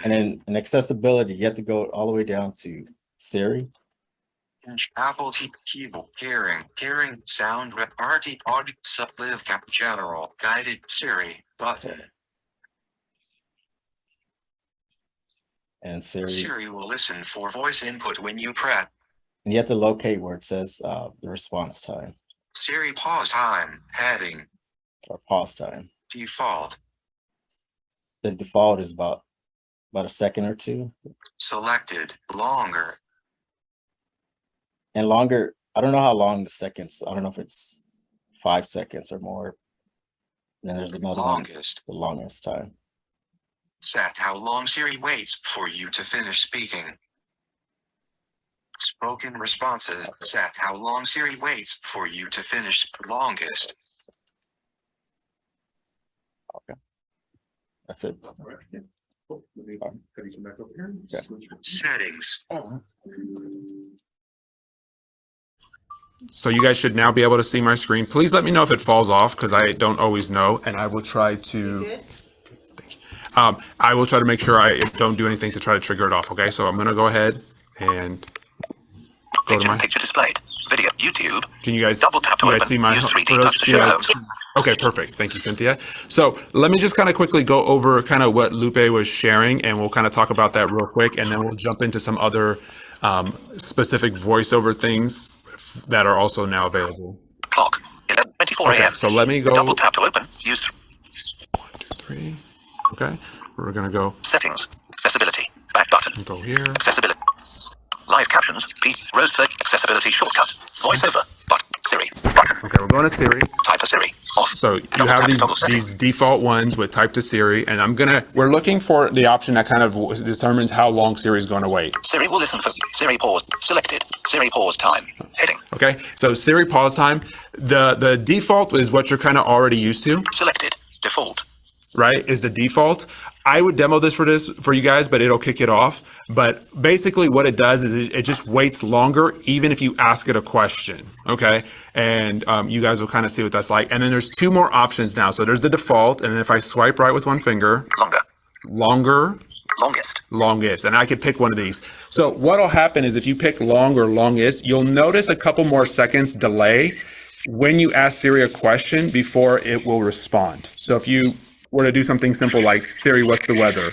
And then in accessibility, you have to go all the way down to Siri.
Apple TV keyboard. Hearing sound rep RT audio sublive cap general guided Siri button.
And Siri.
Siri will listen for voice input when you press.
And you have to locate where it says the response time
Siri pause time heading
or pause time.
default.
The default is about a second or two.
Selected longer.
And longer, I don't know how long the seconds. I don't know if it's 5 seconds or more. And then there's another
Longest.
one, the longest time.
Set how long Siri waits for you to finish speaking. Spoken responses. Set how long Siri waits for you to finish. Longest.
Okay. That's it.
Settings.
So you guys should now be able to see my screen. Please let me know if it falls off because I don't always know, and I will try to. I will try to make sure I don't do anything to try to trigger it off. Okay, so I'm gonna go ahead and go to my
picture displayed. Video YouTube.
Can you guys
Double tap to open.
see my
Use 3D
for those
touch to show
guys-
home.
Okay, perfect. Thank you, Cynthia. So let me just kind of quickly go over kind of what Lupe was sharing, and we'll kind of talk about that real quick, and then we'll jump into some other specific voiceover things that are also now available.
Clock. 11:24
Okay,
a.m.
so let me go.
Double tap to open. Use
1, 2, 3. Okay, we're gonna go
settings. Accessibility. Back button.
go here.
Accessibility. Live captions. P. Rose 30. Accessibility shortcut. Voiceover. Button. Siri. Button.
Okay, we're going to Siri.
Type to Siri. Off.
So you
Double
have
tap to toggle settings.
these default ones with type to Siri, and we're looking for the option that kind of determines how long Siri is going to wait.
Siri will listen for Siri pause. Selected. Siri pause time. Heading.
Okay, so Siri pause time. The default is what you're kind of already used to,
Selected. Default.
right? Is the default. I would demo this for you guys, but it'll kick it off. But basically what it does is it just waits longer, even if you ask it a question, okay? And you guys will kind of see what that's like. And then there's 2 more options now. So there's the default, and then if I swipe right with one finger, longer, longest, and I could pick one of these. So what'll happen is if you pick long or longest, you'll notice a couple more seconds delay when you ask Siri a question before it will respond. So if you were to do something simple like Siri, what's the weather?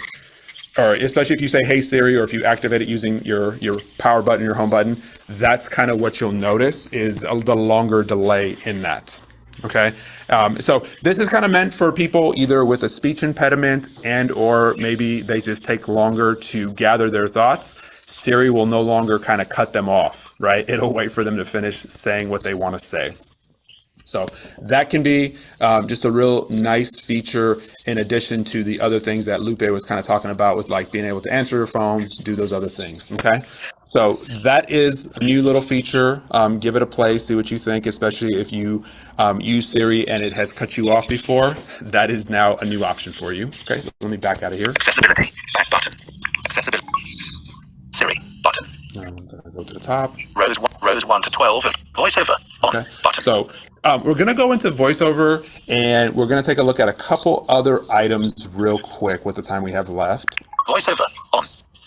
Or especially if you say, hey Siri, or if you activate it using your power button, your home button, that's kind of what you'll notice is the longer delay in that. Okay, so this is kind of meant for people either with a speech impediment and or maybe they just take longer to gather their thoughts. Siri will no longer kind of cut them off, right? It'll wait for them to finish saying what they want to say. So that can be just a real nice feature in addition to the other things that Lupe was kind of talking about with like being able to answer your phone, do those other things, okay? So that is a new little feature. Give it a play, see what you think, especially if you use Siri and it has cut you off before. That is now a new option for you. Okay, so let me back out of here.
Accessibility. Back button. Accessibility. Siri. Button.
Now I'm going to go to the top.
Rows 1 to 12. Voiceover. On.
Okay.
Button.
So we're going to go into voiceover and we're going to take a look at a couple other items real quick with the time we have left.
Voiceover. On.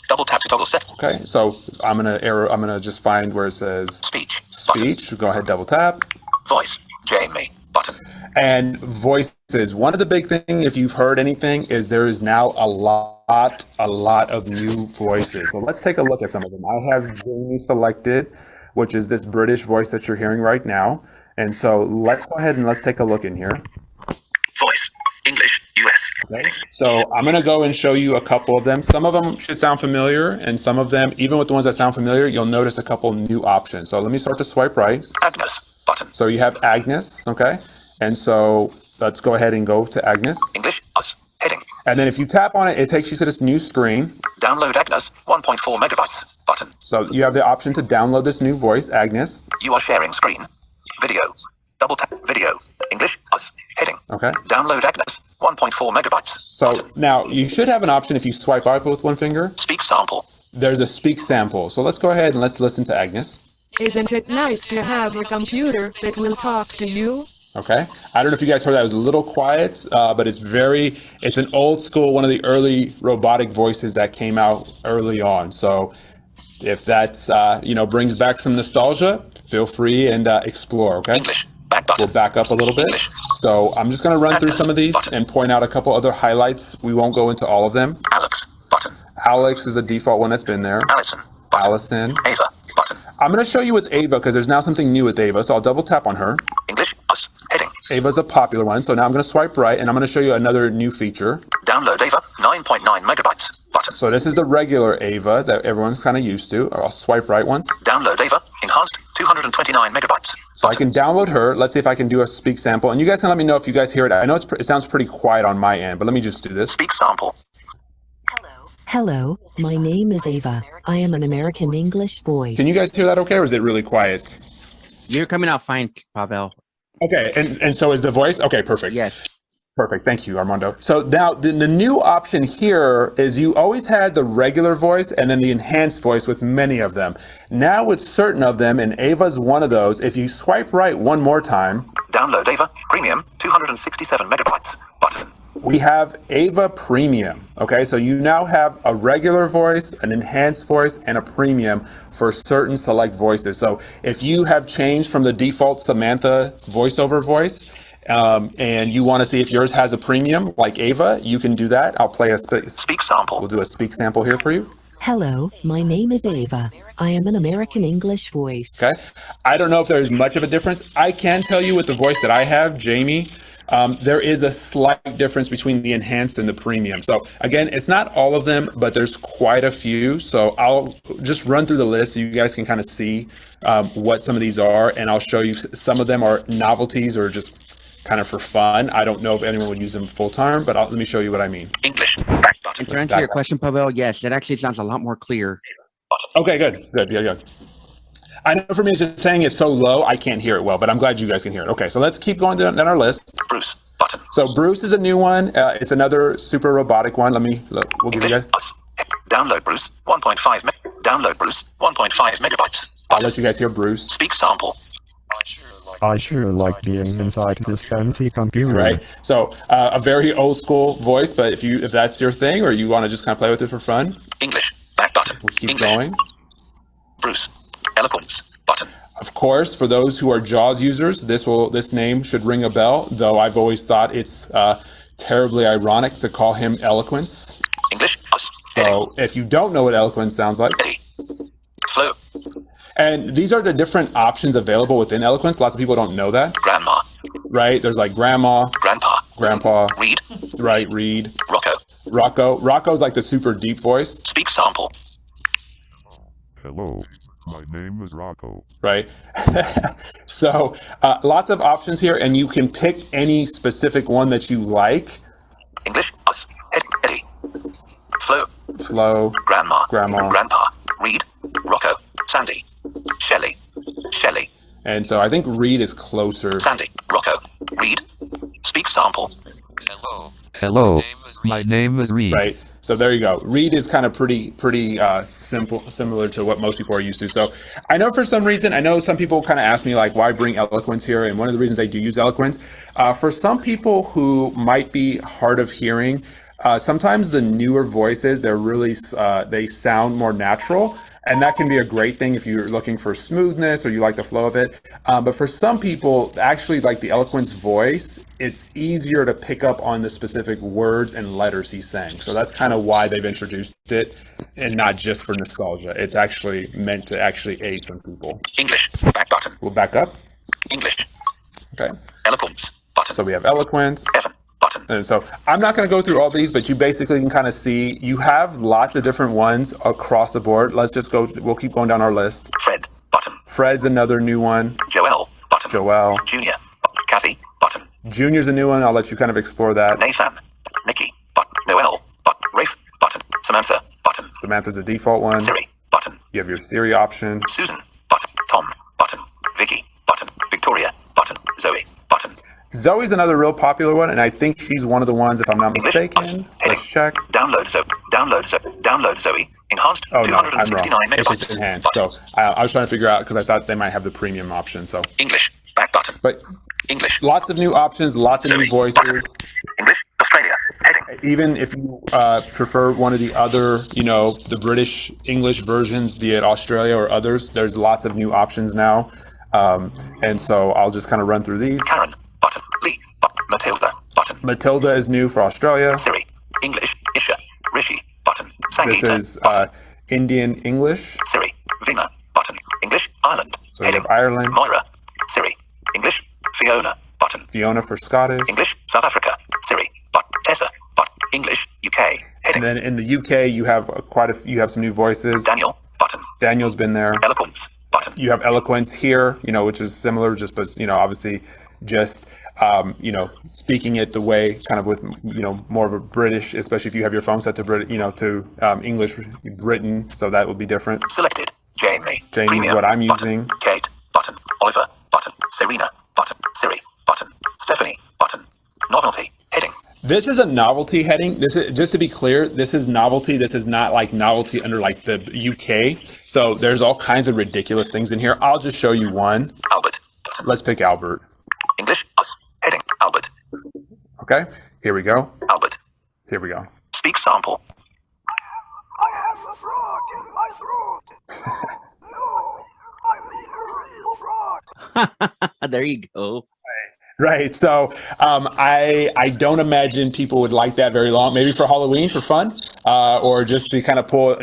Double tap to toggle set.
Okay, so I'm gonna just find where it says
Speech.
speech. Go ahead, double tap.
Voice. Jamie. Button.
And voices. One of the big things, if you've heard anything, is there is now a lot of new voices. So let's take a look at some of them. I have Jamie selected, which is this British voice that you're hearing right now. And so let's go ahead and let's take a look in here.
Voice. English. US.
Okay. So I'm going to go and show you a couple of them. Some of them should sound familiar, and some of them, even with the ones that sound familiar, you'll notice a couple new options. So let me start to swipe right.
Agnes. Button.
So you have Agnes, okay? And so let's go ahead and go to Agnes.
English. Us. Heading.
And then if you tap on it, it takes you to this new screen.
Download Agnes. 1.4 megabytes. Button.
So you have the option to download this new voice, Agnes.
You are sharing screen. Video. Double tap. Video. English. Us. Heading.
Okay.
Download Agnes. 1.4 megabytes.
So
Button.
now you should have an option if you swipe up with one finger.
Speak sample.
There's a speak sample. So let's go ahead and let's listen to Agnes.
Isn't it nice to have a computer that will talk to you?
Okay. I don't know if you guys heard that. It was a little quiet, but it's an old school, one of the early robotic voices that came out early on. So If that's, brings back some nostalgia, feel free and explore, okay?
English. Back button.
We'll back up a little bit.
English.
So I'm just going to run through some of these and point out a couple other highlights. We won't go into all of them.
Alex. Button.
Alex is a default one that's been there.
Allison. Button.
Allison.
Ava. Button.
I'm going to show you with Ava because there's now something new with Ava. So I'll double tap on her.
English. Plus. Heading.
Ava's a popular one. So now I'm going to swipe right and I'm going to show you another new feature.
Download Ava. 9.9 megabytes. Button.
So this is the regular Ava that everyone's kind of used to. I'll swipe right once.
Download Ava. Enhanced. 229 megabytes.
So I can download her. Let's see if I can do a speak sample. And you guys can let me know if you guys hear it. I know it sounds pretty quiet on my end, but let me just do this.
Speak sample.
Hello, my name is Ava. I am an American English voice.
Can you guys hear that okay, or is it really quiet?
You're coming out fine, Pavel.
Okay, and so is the voice? Okay, perfect.
Yes.
Perfect. Thank you, Armando. So now the new option here is you always had the regular voice and then the enhanced voice with many of them. Now with certain of them, and Ava's one of those, if you swipe right one more time.
Download Ava Premium 267 megabytes. Button.
We have Ava Premium. Okay, so you now have a regular voice, an enhanced voice, and a premium for certain select voices. So if you have changed from the default Samantha voiceover voice, and you want to see if yours has a premium like Ava, you can do that. I'll play a
speak sample.
We'll do a speak sample here for you.
Hello, my name is Ava. I am an American English voice.
Okay. I don't know if there's much of a difference. I can tell you with the voice that I have, Jamie, there is a slight difference between the enhanced and the premium. So again, it's not all of them, but there's quite a few. So I'll just run through the list so you guys can kind of see what some of these are. And I'll show you some of them are novelties or just kind of for fun. I don't know if anyone would use them full time, but let me show you what I mean.
English. Back button.
And to answer your question, Pavel, yes, it actually sounds a lot more clear.
Okay, good. Yeah. I know for me, it's just saying it's so low, I can't hear it well, but I'm glad you guys can hear it. Okay, so let's keep going down our list.
Bruce. Button.
So Bruce is a new one. It's another super robotic one. We'll give you guys.
Download Bruce 1.5. Download Bruce 1.5 megabytes.
I'll let you guys hear Bruce.
Speak sample.
I sure like being inside this fancy computer.
Right. So a very old school voice, but if that's your thing or you want to just kind of play with it for fun.
English. Back button.
We'll keep
English.
going.
Bruce. Eloquence. Button.
Of course, for those who are JAWS users, this name should ring a bell, though I've always thought it's terribly ironic to call him Eloquence.
English.
So if you don't know what Eloquence sounds like.
Eddie. Flow.
And these are the different options available within Eloquence. Lots of people don't know that.
Grandma.
Right? There's like grandma.
Grandpa. Reed.
Right, Reed.
Rocco.
Rocco's like the super deep voice.
Speak sample.
Hello, my name is Rocco.
Right? So lots of options here, and you can pick any specific one that you like.
English. Eddie.
Flo.
Grandma.
Grandpa.
Reed. Rocco. Sandy. Shelley.
And so I think Reed is closer.
Sandy. Rocco. Reed. Speak sample.
Hello. My name is Reed.
Right. So there you go. Reed is kind of pretty simple, similar to what most people are used to. So I know for some reason, I know some people kind of ask me like, why bring Eloquence here? And one of the reasons I do use Eloquence, for some people who might be hard of hearing, sometimes the newer voices, they sound more natural. And that can be a great thing if you're looking for smoothness or you like the flow of it. But for some people, actually like the Eloquence voice, it's easier to pick up on the specific words and letters he's saying. So that's kind of why they've introduced it and not just for nostalgia. It's actually meant to actually aid some people.
English. Back button.
We'll back up.
English.
Okay.
Eloquence. Button.
So we have Eloquence.
Evan. Button.
And so I'm not going to go through all these, but you basically can kind of see you have lots of different ones across the board. Let's just go. We'll keep going down our list.
Fred. Button.
Fred's another new one.
Joel. Button.
Joel.
Junior. Kathy. Button.
Junior's a new one. I'll let you kind of explore that.
Nathan. Nikki. Button. Noel. Button. Rafe. Button. Samantha. Button.
Samantha's the default one.
Siri. Button.
You have your Siri option.
Susan. Button. Tom. Button. Vicky. Button. Victoria. Button. Zoe. Button.
Zoe's another real popular one, and I think she's one of the ones, if I'm not mistaken. Let's check.
Download Zoe. Enhanced.
Oh no, I'm
269
wrong.
megabytes.
It's just enhanced. So I was trying to figure out because I thought they might have the premium option. So
English. Back button.
But
English.
Lots of new options, lots of new voices.
English. Australia. Heading.
even if you prefer one of the other, the British English versions, be it Australia or others, there's lots of new options now. And so I'll just kind of run through these.
Karen, button. Lee, Matilda, button.
Matilda is new for Australia.
Siri, English, Isha, Rishi, button.
This
Sangeeta,
is Indian English.
Siri, Vina, button. English, Ireland.
So we have Ireland.
Moira, Siri, English, Fiona, button.
Fiona for Scottish.
English, South Africa. Siri, but Tessa, but English, UK.
And then in the UK, you have you have some new voices.
Daniel, button.
Daniel's been there.
Eloquence, button.
You have Eloquence here, which is similar, just but obviously just speaking it the way kind of with more of a British, especially if you have your phone set to English Britain, so that would be different.
Selected. Jamie.
Jamie is what I'm using.
Kate, button. Oliver, button. Serena, button. Siri, button. Stephanie, button. Novelty, heading.
This is a novelty heading. This is, just to be clear, this is novelty. This is not like novelty under like the UK. So there's all kinds of ridiculous things in here. I'll just show you one.
Albert.
Let's pick Albert.
English, us. Heading, Albert.
Okay, here we go.
Albert.
Here we go.
Speak sample.
I have a frog in my throat. No, I'm a real frog.
There you go.
Right. So I don't imagine people would like that very long. Maybe for Halloween for fun, or just to kind of pull,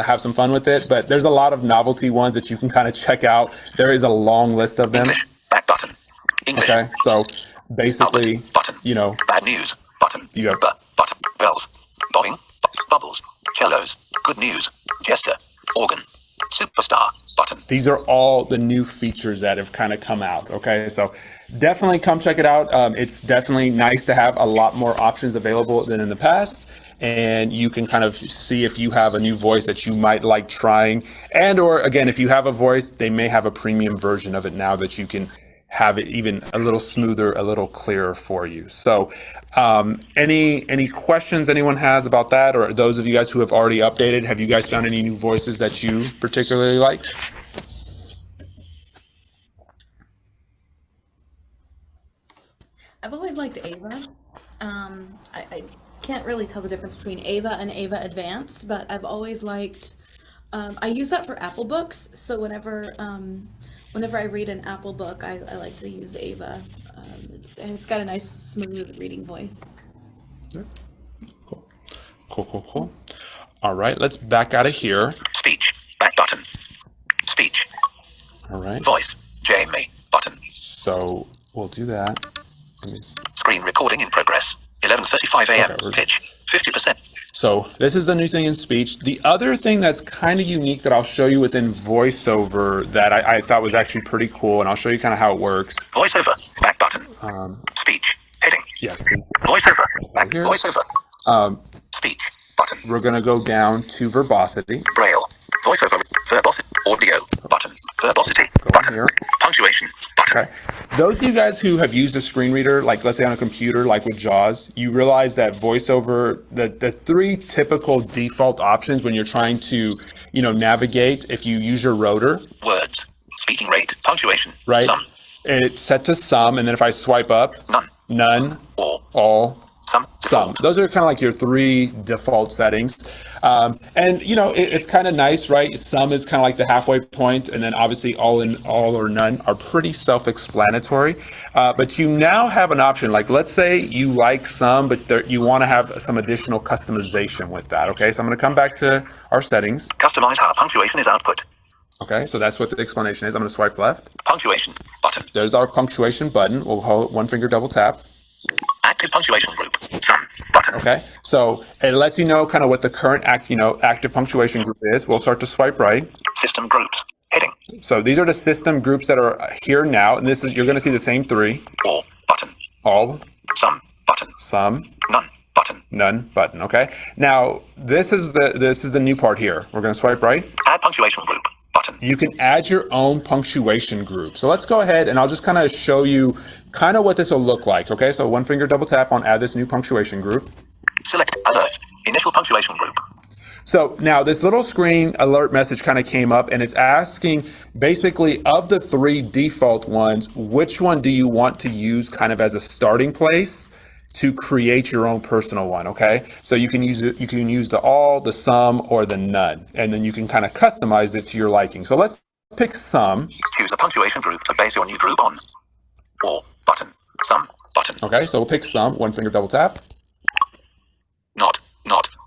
have some fun with it. But there's a lot of novelty ones that you can kind of check out. There is a long list of them.
English, back button. English.
Okay. So basically,
Albert, button. Bad news, button.
You have
button. Bells, bobbing, bubbles, cellos, good news, jester, organ, superstar, button.
These are all the new features that have kind of come out. Okay, so definitely come check it out. It's definitely nice to have a lot more options available than in the past, and you can kind of see if you have a new voice that you might like trying, and or again, if you have a voice, they may have a premium version of it now that you can have it even a little smoother, a little clearer for you. So any questions anyone has about that, or those of you guys who have already updated, have you guys found any new voices that you particularly like?
I've always liked Ava. I can't really tell the difference between Ava and Ava Advanced, but I've always liked, I use that for Apple books. So whenever I read an Apple book, I like to use Ava. It's got a nice, smooth reading voice.
Cool. All right, let's back out of here.
Speech, back button. Speech.
All right.
Voice, Jamie, button.
So we'll do that.
Screen recording in progress. 11:35 a.m.
Okay,
Pitch, 50%.
So this is the new thing in speech. The other thing that's kind of unique that I'll show you within VoiceOver that I thought was actually pretty cool, and I'll show you kind of how it works.
VoiceOver, back button. Speech, heading.
Yeah.
VoiceOver, back,
here.
VoiceOver. Speech, button.
We're gonna go down to verbosity.
Braille, VoiceOver, verbosity, audio, button. Verbosity, button.
Here.
Punctuation, button.
Okay. Those of you guys who have used a screen reader, like let's say on a computer, like with JAWS, you realize that VoiceOver, the three typical default options when you're trying to, navigate, if you use your rotor.
Words, speaking rate, punctuation,
right?
Some.
It's set to some, and then if I swipe up, none, all, some. Those are kind of like your three default settings. And it's kind of nice, right? Some is kind of like the halfway point, and then obviously all or none are pretty self-explanatory. But you now have an option. Like, let's say you like some, but you want to have some additional customization with that. Okay, so I'm going to come back to our settings.
Customize how punctuation is output.
Okay, so that's what the explanation is. I'm going to swipe left.
Punctuation button.
There's our punctuation button. We'll hold one finger double tap.
Active punctuation group. Some button.
Okay, so it lets you know kind of what the current active punctuation group is. We'll start to swipe right.
System groups. Heading.
So these are the system groups that are here now, and you're going to see the same three.
All button.
All.
Some button.
Some.
None button.
None button. Okay. Now this is the new part here. We're going to swipe right.
Add punctuation group. Button.
You can add your own punctuation group. So let's go ahead and I'll just kind of show you kind of what this will look like. Okay, so one finger double tap on add this new punctuation group.
Select alert, initial punctuation group.
So now this little screen alert message kind of came up, and it's asking basically of the three default ones, which one do you want to use kind of as a starting place? to create your own personal one, okay? So you can use it, you can use the all, the some, or the none, and then you can kind of customize it to your liking. So let's pick some.
Choose a punctuation group to base your new group on. All button, some button.
Okay, so we'll pick some, one finger double tap.
Not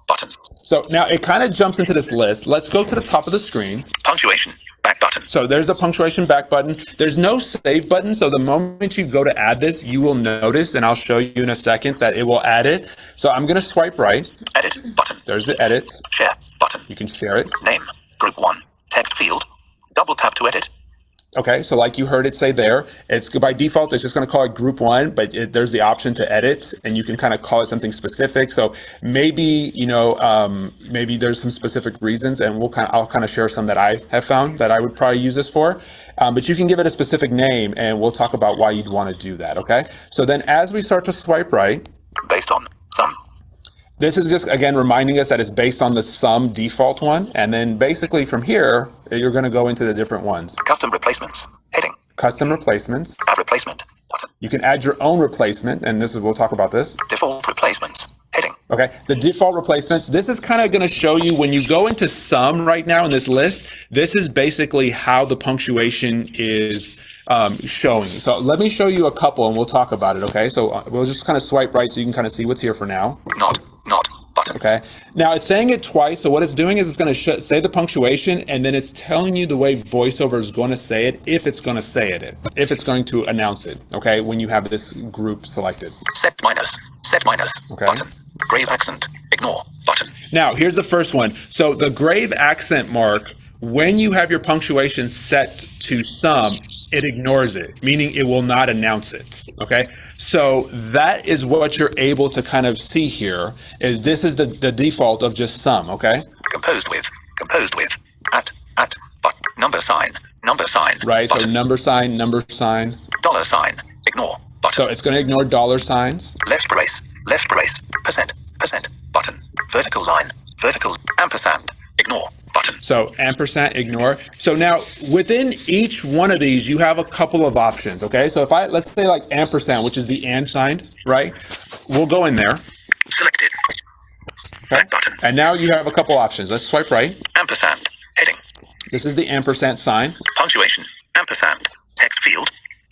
button.
So now it kind of jumps into this list. Let's go to the top of the screen.
Punctuation, back button.
So there's a punctuation back button. There's no save button. So the moment you go to add this, you will notice, and I'll show you in a second, that it will add it. So I'm going to swipe right.
Edit button.
There's the edit.
Share button.
You can share it.
Name, group 1, text field. Double tap to edit.
Okay, so like you heard it say there, it's by default, it's just going to call it group 1, but there's the option to edit, and you can kind of call it something specific. So maybe, maybe there's some specific reasons, and I'll kind of share some that I have found that I would probably use this for. But you can give it a specific name, and we'll talk about why you'd want to do that, okay? So then as we start to swipe right.
Based on some.
This is just, again, reminding us that it's based on the some default one. And then basically from here, you're going to go into the different ones.
Custom replacements, heading.
Custom replacements.
Add replacement, button.
You can add your own replacement, and we'll talk about this.
Default replacements, heading.
Okay, the default replacements, this is kind of going to show you when you go into some right now in this list, this is basically how the punctuation is showing. So let me show you a couple and we'll talk about it, okay? So we'll just kind of swipe right so you can kind of see what's here for now.
Not button.
Okay, now it's saying it twice, so what it's doing is it's going to say the punctuation, and then it's telling you the way VoiceOver is going to say it, if it's going to say it, if it's going to announce it, okay, when you have this group selected.
Set minus,
okay.
button. Grave accent, ignore, button.
Now, here's the first one. So the grave accent mark, when you have your punctuation set to some, it ignores it, meaning it will not announce it, okay? So that is what you're able to kind of see here, is this is the default of just some, okay?
Composed with, at, but, number sign,
right,
button.
So number sign,
dollar sign, ignore, button.
So it's going to ignore dollar signs.
Left brace, percent, button. Vertical line, ampersand, ignore, button.
So ampersand, ignore. So now within each one of these, you have a couple of options, okay? So if let's say like ampersand, which is the and sign, right? We'll go in there.
Selected.
Okay.
Button.
And now you have a couple options. Let's swipe right.
Ampersand, heading.
This is the ampersand sign.
Punctuation, ampersand, text field.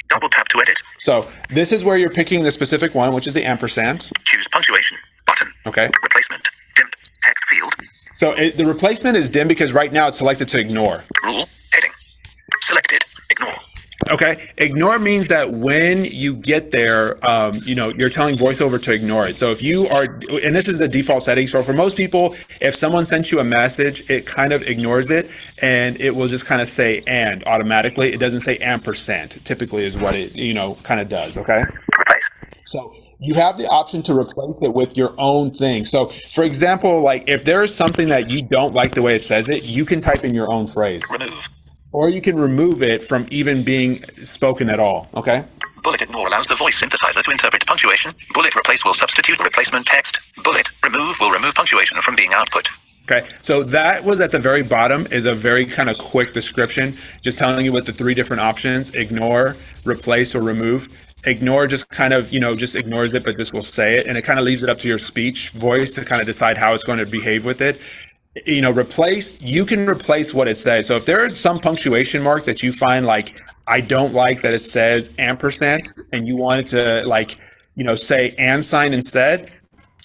Double tap to edit.
So this is where you're picking the specific one, which is the ampersand.
Choose punctuation, button.
Okay.
Replacement, dimmed, text field.
So the replacement is dim because right now it's selected to ignore.
Rule, heading. Selected, ignore.
Okay, ignore means that when you get there, you're telling VoiceOver to ignore it. So if you are, and this is the default setting, so for most people, if someone sent you a message, it kind of ignores it, and it will just kind of say and automatically. It doesn't say ampersand, typically is what it, kind of does, okay?
Replace.
So you have the option to replace it with your own thing. So for example, like if there's something that you don't like the way it says it, you can type in your own phrase.
Remove.
Or you can remove it from even being spoken at all, okay?
Bullet ignore allows the voice synthesizer to interpret punctuation. Bullet replace will substitute the replacement text. Bullet remove will remove punctuation from being output.
Okay, so that was at the very bottom, is a very kind of quick description, just telling you what the three different options: ignore, replace, or remove. Ignore just kind of, just ignores it, but just will say it, and it kind of leaves it up to your speech voice to kind of decide how it's going to behave with it. Replace, you can replace what it says. So if there is some punctuation mark that you find like, I don't like that it says ampersand, and you want it to say and sign instead,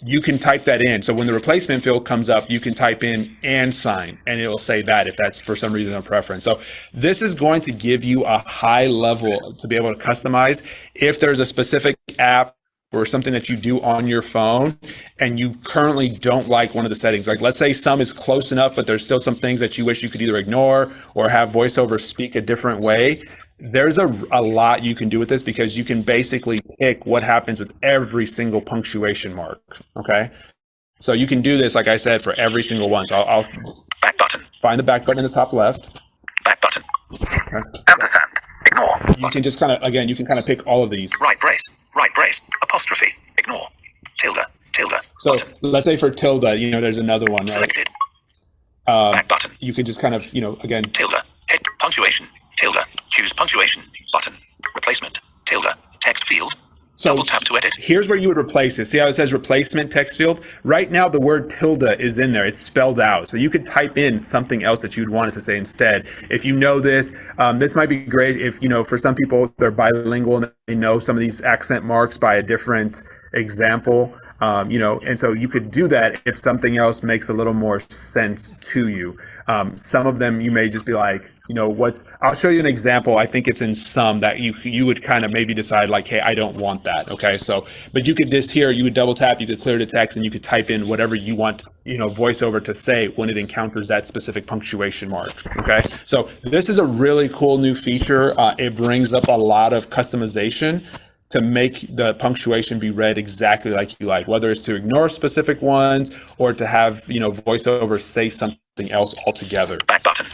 you can type that in. So when the replacement field comes up, you can type in and sign, and it will say that if that's for some reason a preference. So this is going to give you a high level to be able to customize. If there's a specific app or something that you do on your phone and you currently don't like one of the settings, like let's say some is close enough, but there's still some things that you wish you could either ignore or have VoiceOver speak a different way, there's a lot you can do with this, because you can basically pick what happens with every single punctuation mark, okay? So you can do this, like I said, for every single one. So I'll
back button.
Find the back button in the top left.
Back button.
Okay.
Ampersand. Ignore.
You can just kind of pick all of these.
Right brace, apostrophe, ignore, tilde.
So
button.
Let's say for tilde, there's another one, right?
Selected. Back button.
You could just kind of, again.
Tilde, hit punctuation, tilde, choose punctuation, button, replacement, tilde, text field,
So
Double tap to edit.
here's where you would replace it. See how it says replacement text field? Right now, the word tilde is in there. It's spelled out. So you could type in something else that you'd want it to say instead. If you know this, this might be great if, for some people, they're bilingual and they know some of these accent marks by a different example, and so you could do that if something else makes a little more sense to you. Some of them you may just be like, I'll show you an example. I think it's in some that you would kind of maybe decide like, hey, I don't want that. Okay. So, but you could just here, you would double tap, you could clear the text and you could type in whatever you want, VoiceOver to say when it encounters that specific punctuation mark. Okay. So this is a really cool new feature. It brings up a lot of customization to make the punctuation be read exactly like you like, whether it's to ignore specific ones or to have, VoiceOver say something else altogether.
Back button.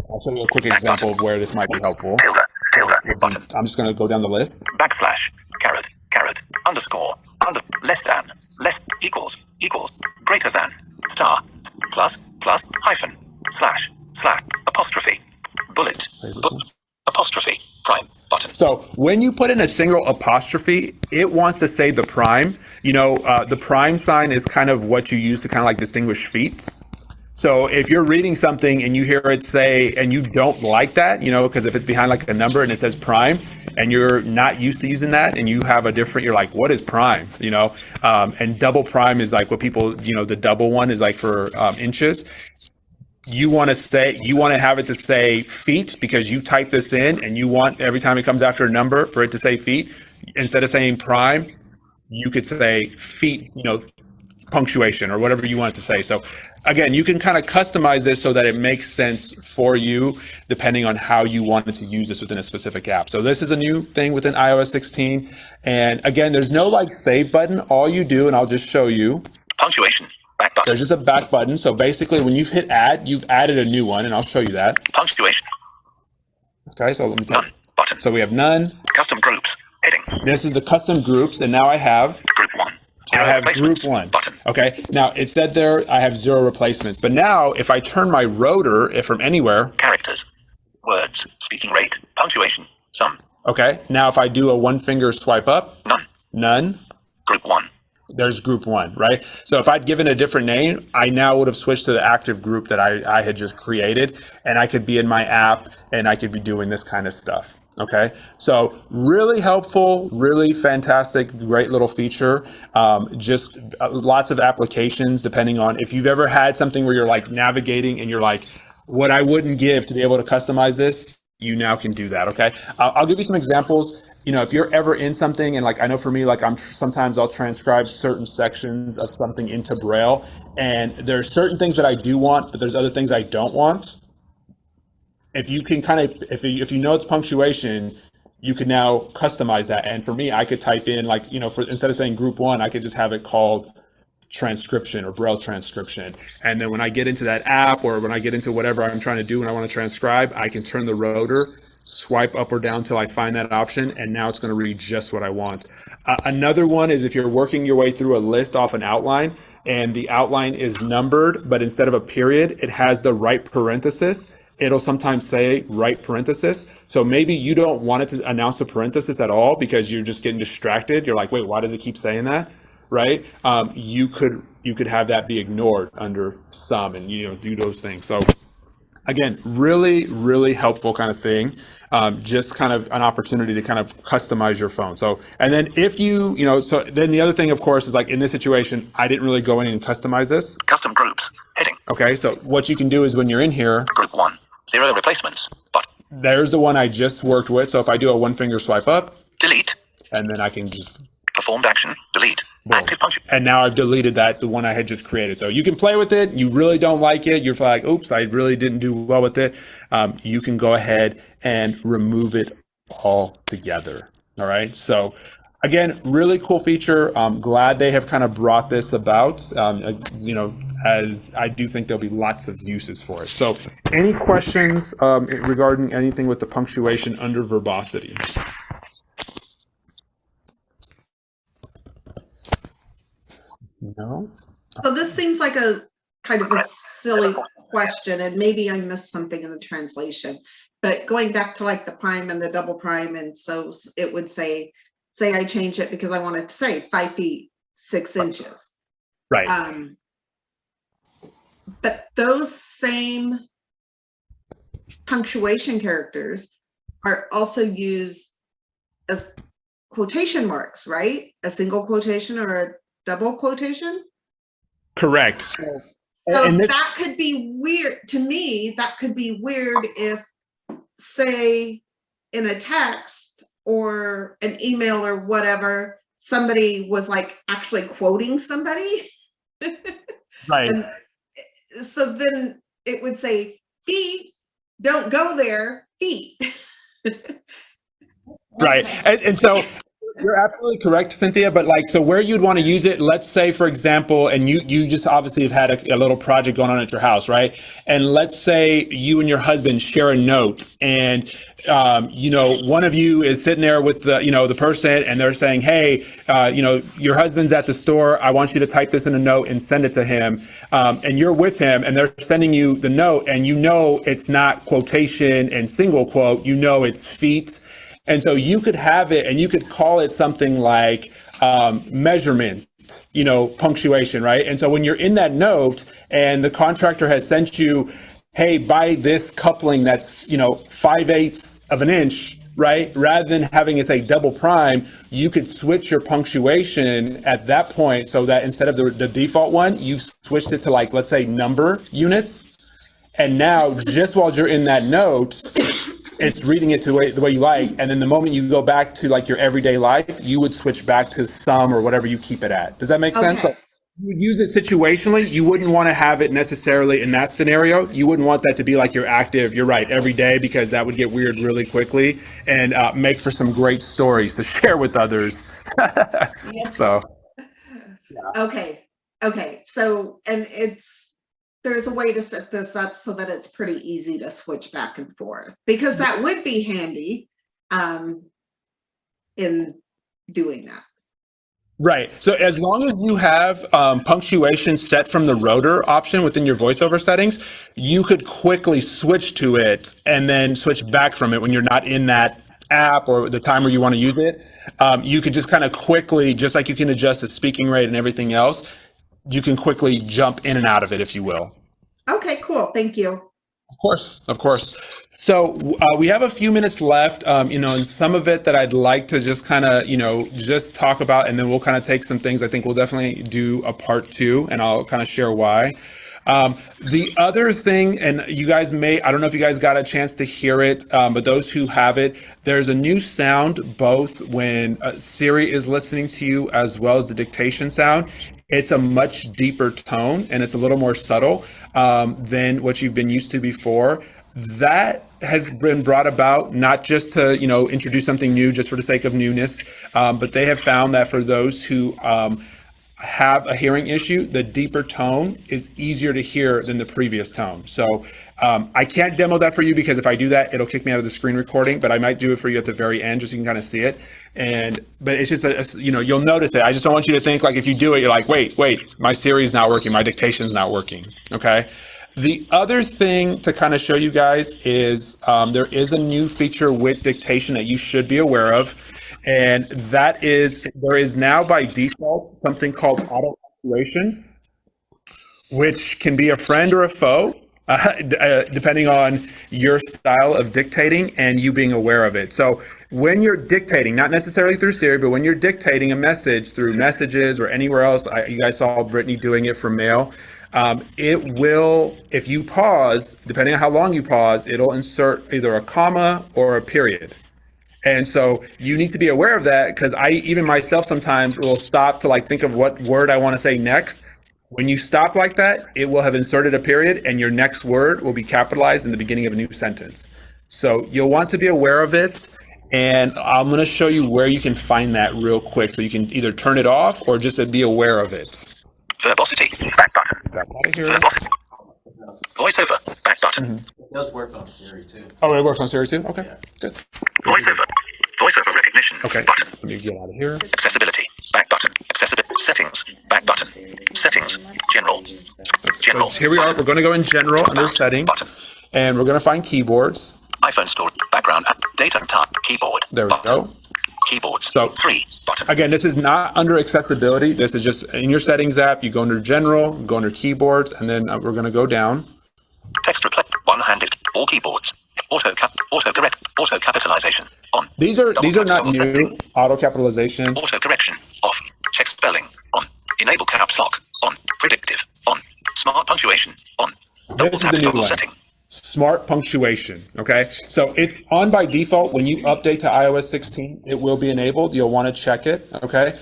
I'll show you a quick example of where this might be helpful.
Tilde, button.
I'm just going to go down the list.
Backslash, caret, underscore, less than, less, equals, greater than, star, plus, hyphen, slash, apostrophe, bullet, apostrophe, prime, button.
So when you put in a single apostrophe, it wants to say the prime. The prime sign is kind of what you use to kind of like distinguish feet. So if you're reading something and you hear it say, and you don't like that, because if it's behind like a number and it says prime and you're not used to using that and you have a different, you're like, what is prime? And double prime is like what people, the double one is like for inches. You want to have it to say feet because you type this in and you want every time it comes after a number for it to say feet. Instead of saying prime, you could say feet, punctuation or whatever you want it to say. So again, you can kind of customize this so that it makes sense for you depending on how you wanted to use this within a specific app. So this is a new thing within iOS 16. And again, there's no like save button. All you do, and I'll just show you.
Punctuation, back button.
There's just a back button. So basically when you've hit add, you've added a new one and I'll show you that.
Punctuation.
Okay, so let me tell you.
None, button.
So we have none.
Custom groups, heading.
This is the custom groups. And now I have
Group 1.
I have group 1.
Button.
Okay. Now it said there I have 0 replacements, but now if I turn my rotor, if from anywhere,
characters, words, speaking rate, punctuation, sum.
Okay. Now if I do a one finger swipe up, none.
Group 1.
There's group 1, right? So if I'd given a different name, I now would have switched to the active group that I had just created, and I could be in my app and I could be doing this kind of stuff. Okay, so really helpful, really fantastic, great little feature. Just lots of applications depending on if you've ever had something where you're like navigating and you're like, what I wouldn't give to be able to customize this, you now can do that. Okay, I'll give you some examples. If you're ever in something and like, I know for me, like sometimes I'll transcribe certain sections of something into Braille, and there's certain things that I do want, but there's other things I don't want. If you can kind of, if you know it's punctuation, you can now customize that. And for me, I could type in like, instead of saying group 1, I could just have it called transcription or Braille transcription. And then when I get into that app or when I get into whatever I'm trying to do and I want to transcribe, I can turn the rotor, swipe up or down till I find that option, and now it's going to read just what I want. Another one is if you're working your way through a list off an outline and the outline is numbered, but instead of a period, it has the right parenthesis. It'll sometimes say right parenthesis. So maybe you don't want it to announce a parenthesis at all because you're just getting distracted. You're like, wait, why does it keep saying that? Right? You could have that be ignored under some and, do those things. So again, really, really helpful kind of thing. Just kind of an opportunity to kind of customize your phone. So, and then if so then the other thing, of course, is like in this situation, I didn't really go in and customize this.
Custom groups, heading.
Okay. So what you can do is when you're in here,
group 1, 0 replacements, but
there's the one I just worked with. So if I do a one finger swipe up,
delete,
and then I can just
performed action, delete, active function.
And now I've deleted the one I had just created. So you can play with it. You really don't like it. You're like, oops, I really didn't do well with it. You can go ahead and remove it all together. All right. So again, really cool feature. I'm glad they have kind of brought this about, as I do think there'll be lots of uses for it. So any questions regarding anything with the punctuation under verbosity? No.
So this seems like a kind of a silly question, and maybe I missed something in the translation, but going back to like the prime and the double prime, and so it would say say I change it because I want it to say 5 feet, 6 inches.
Right.
But those same punctuation characters are also used as quotation marks, right? A single quotation or a double quotation.
Correct.
So
and
that could be weird to me. That could be weird if, say, in a text or an email or whatever, somebody was like actually quoting somebody.
Right.
And so then it would say, feet, don't go there, feet.
Right. And so you're absolutely correct, Cynthia. But like, so where you'd want to use it, let's say, for example, and you just obviously have had a little project going on at your house, right? And let's say you and your husband share a note, and one of you is sitting there with the person, and they're saying, hey, your husband's at the store. I want you to type this in a note and send it to him. And you're with him, and they're sending you the note, and it's not quotation and single quote. It's feet. And so you could have it, and you could call it something like measurement, punctuation, right? And so when you're in that note and the contractor has sent you, hey, buy this coupling that's, 5/8 of an inch, right? Rather than having it say double prime, you could switch your punctuation at that point so that instead of the default one, you switched it to like, let's say number units. And now just while you're in that note, it's reading it the way you like. And then the moment you go back to like your everyday life, you would switch back to some or whatever you keep it at. Does that make sense? So you would use it situationally. You wouldn't want to have it necessarily in that scenario. You wouldn't want that to be like your active, you're right, every day, because that would get weird really quickly and make for some great stories to share with others. So.
Yeah. Okay. So, and there's a way to set this up so that it's pretty easy to switch back and forth, because that would be handy in doing that.
Right. So as long as you have punctuation set from the rotor option within your voiceover settings, you could quickly switch to it and then switch back from it when you're not in that app or the time where you want to use it. You could just kind of quickly, just like you can adjust the speaking rate and everything else, you can quickly jump in and out of it, if you will.
Okay, cool. Thank you.
Of course. So we have a few minutes left, and some of it that I'd like to just kind of, just talk about, and then we'll kind of take some things. I think we'll definitely do a part 2, and I'll kind of share why. The other thing, and you guys I don't know if you guys got a chance to hear it, but those who have it, there's a new sound both when Siri is listening to you as well as the dictation sound. It's a much deeper tone, and it's a little more subtle than what you've been used to before. That has been brought about not just to, introduce something new just for the sake of newness, but they have found that for those who have a hearing issue, the deeper tone is easier to hear than the previous tone. So I can't demo that for you because if I do that, it'll kick me out of the screen recording, but I might do it for you at the very end just so you can kind of see it. But it's just, you'll notice it. I just don't want you to think like if you do it, you're like, wait, my Siri is not working. My dictation is not working. Okay. The other thing to kind of show you guys is there is a new feature with dictation that you should be aware of. And that is, there is now by default something called auto punctuation, which can be a friend or a foe, depending on your style of dictating and you being aware of it. So when you're dictating, not necessarily through Siri, but when you're dictating a message through messages or anywhere else, you guys saw Brittany doing it for mail. It will, if you pause, depending on how long you pause, it'll insert either a comma or a period. And so you need to be aware of that, because even myself sometimes will stop to like think of what word I want to say next. When you stop like that, it will have inserted a period and your next word will be capitalized in the beginning of a new sentence. So you'll want to be aware of it. And I'm going to show you where you can find that real quick. So you can either turn it off or just be aware of it.
Verbosity, back button. Verbosity. VoiceOver, back button.
It does work on Siri too.
Oh, it works on Siri too? Okay, good.
VoiceOver recognition,
okay.
Button.
Let me get out of here.
Accessibility, back button. Accessibility, settings, back button. Settings, general.
So here we are. We're going to go in general under settings.
Button.
And we're going to find keyboards.
iPhone store, background, data and time, keyboard.
There we go.
Keyboards.
So
3 button.
again, this is not under accessibility. This is just in your settings app. You go under general, go under keyboards, and then we're going to go down.
Text replay. One-handed. All keyboards. Auto correct. Auto capitalization. On.
These are not new.
Setting.
Auto capitalization.
Auto correction. Off. Check spelling. On. Enable caps lock. On. Predictive. On. Smart punctuation. On.
This is the new one.
Setting.
Smart punctuation. Okay. So it's on by default. When you update to iOS 16, it will be enabled. You'll want to check it. Okay.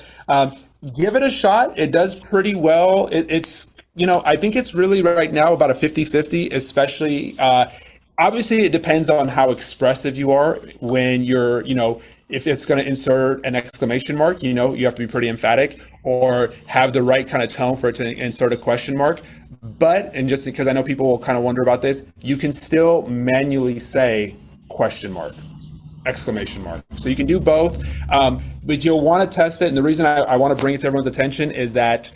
Give it a shot. It does pretty well. It's, I think it's really right now about a 50-50, especially, obviously it depends on how expressive you are when you're, if it's going to insert an exclamation mark, you have to be pretty emphatic or have the right kind of tone for it to insert a question mark. But, and just because I know people will kind of wonder about this, you can still manually say question mark, exclamation mark. So you can do both, but you'll want to test it. And the reason I want to bring it to everyone's attention is that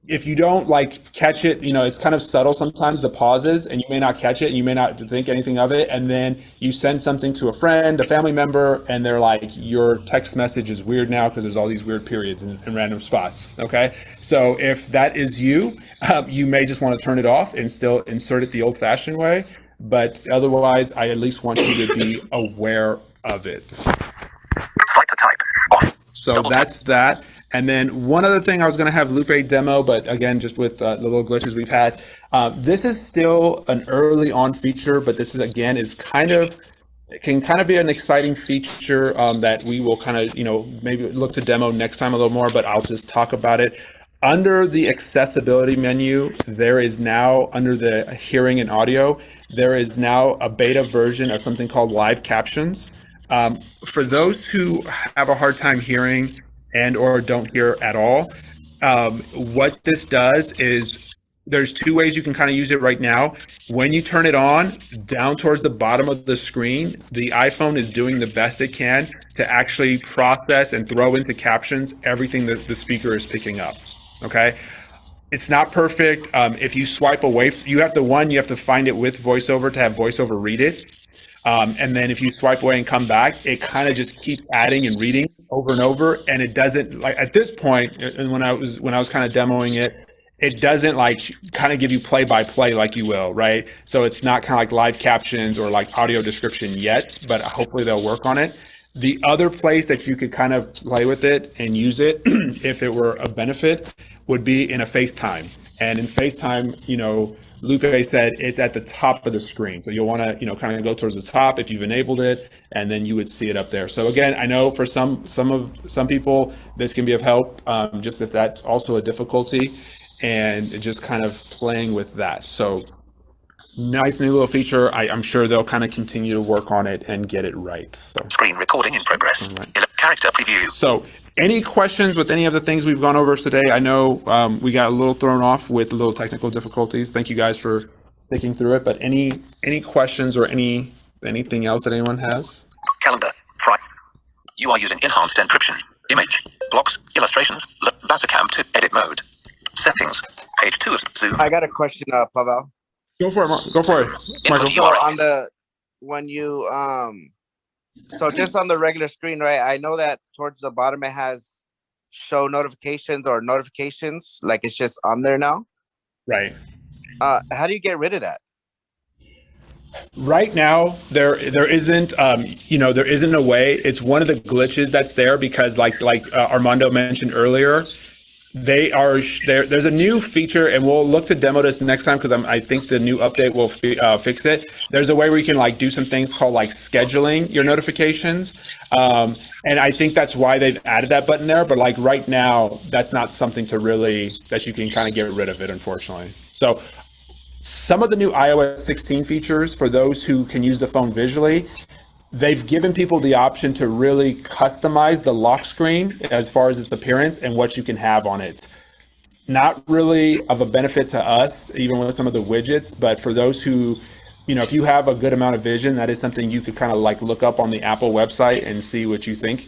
if you don't catch it, it's kind of subtle sometimes, the pauses, and you may not catch it and you may not think anything of it. And then you send something to a friend, a family member, and they're like, your text message is weird now because there's all these weird periods in random spots. Okay. So if that is you, you may just want to turn it off and still insert it the old fashioned way. But otherwise, I at least want you to be aware of it.
Swipe to type. Off.
So that's that. And then one other thing I was going to have Lupe demo, but again, just with the little glitches we've had, this is still an early on feature, but this is again can kind of be an exciting feature that we will kind of, maybe look to demo next time a little more, but I'll just talk about it. Under the accessibility menu, there is now, under the hearing and audio, there is now a beta version of something called live captions. For those who have a hard time hearing and or don't hear at all, what this does is there's two ways you can kind of use it right now. When you turn it on, down towards the bottom of the screen, the iPhone is doing the best it can to actually process and throw into captions everything that the speaker is picking up. Okay. It's not perfect. If you swipe away, you have to find it with VoiceOver to have VoiceOver read it. And then if you swipe away and come back, it kind of just keeps adding and reading over and over. And it doesn't, like, at this point, and when I was kind of demoing it, it doesn't kind of give you play by play like you will, right? So it's not kind of like live captions or like audio description yet, but hopefully they'll work on it. The other place that you could kind of play with it and use it if it were a benefit would be in a FaceTime. And in FaceTime, Lupe said it's at the top of the screen. So you'll want to, kind of go towards the top if you've enabled it, and then you would see it up there. So again, I know for some people, this can be of help, just if that's also a difficulty, and just kind of playing with that. So nice new little feature. I'm sure they'll kind of continue to work on it and get it right. So
screen recording in progress. Right. Character preview.
So any questions with any of the things we've gone over today? I know we got a little thrown off with little technical difficulties. Thank you guys for sticking through it. But any questions or anything else that anyone has?
Calendar. Friday. You are using enhanced encryption. Image. Blocks. Illustrations. Basicam to edit mode. Settings. Page 2 of Zoom.
I got a question, Pavel.
Go for it. Go for it, Michael.
So on so just on the regular screen, right? I know that towards the bottom it has show notifications or notifications, like it's just on there now.
Right.
How do you get rid of that?
Right now, there isn't there isn't a way. It's one of the glitches that's there because like Armando mentioned earlier, there's a new feature, and we'll look to demo this next time because I think the new update will fix it. There's a way where you can do some things called scheduling your notifications, and I think that's why they've added that button there. But right now, that's not something that you can kind of get rid of it, unfortunately. So some of the new iOS 16 features for those who can use the phone visually, they've given people the option to really customize the lock screen as far as its appearance and what you can have on it. Not really of a benefit to us, even with some of the widgets, but for those who, if you have a good amount of vision, that is something you could kind of look up on the Apple website and see what you think.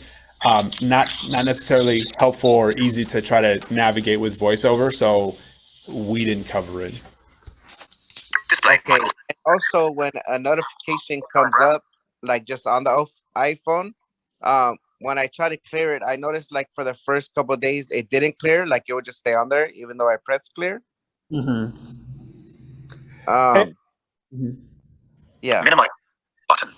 Not necessarily helpful or easy to try to navigate with VoiceOver, so we didn't cover it.
Display.
Okay. And also, when a notification comes up, just on the iPhone, when I try to clear it, I noticed like for the first couple of days, it didn't clear. Like it would just stay on there, even though I pressed clear. Yeah.
Minimize button.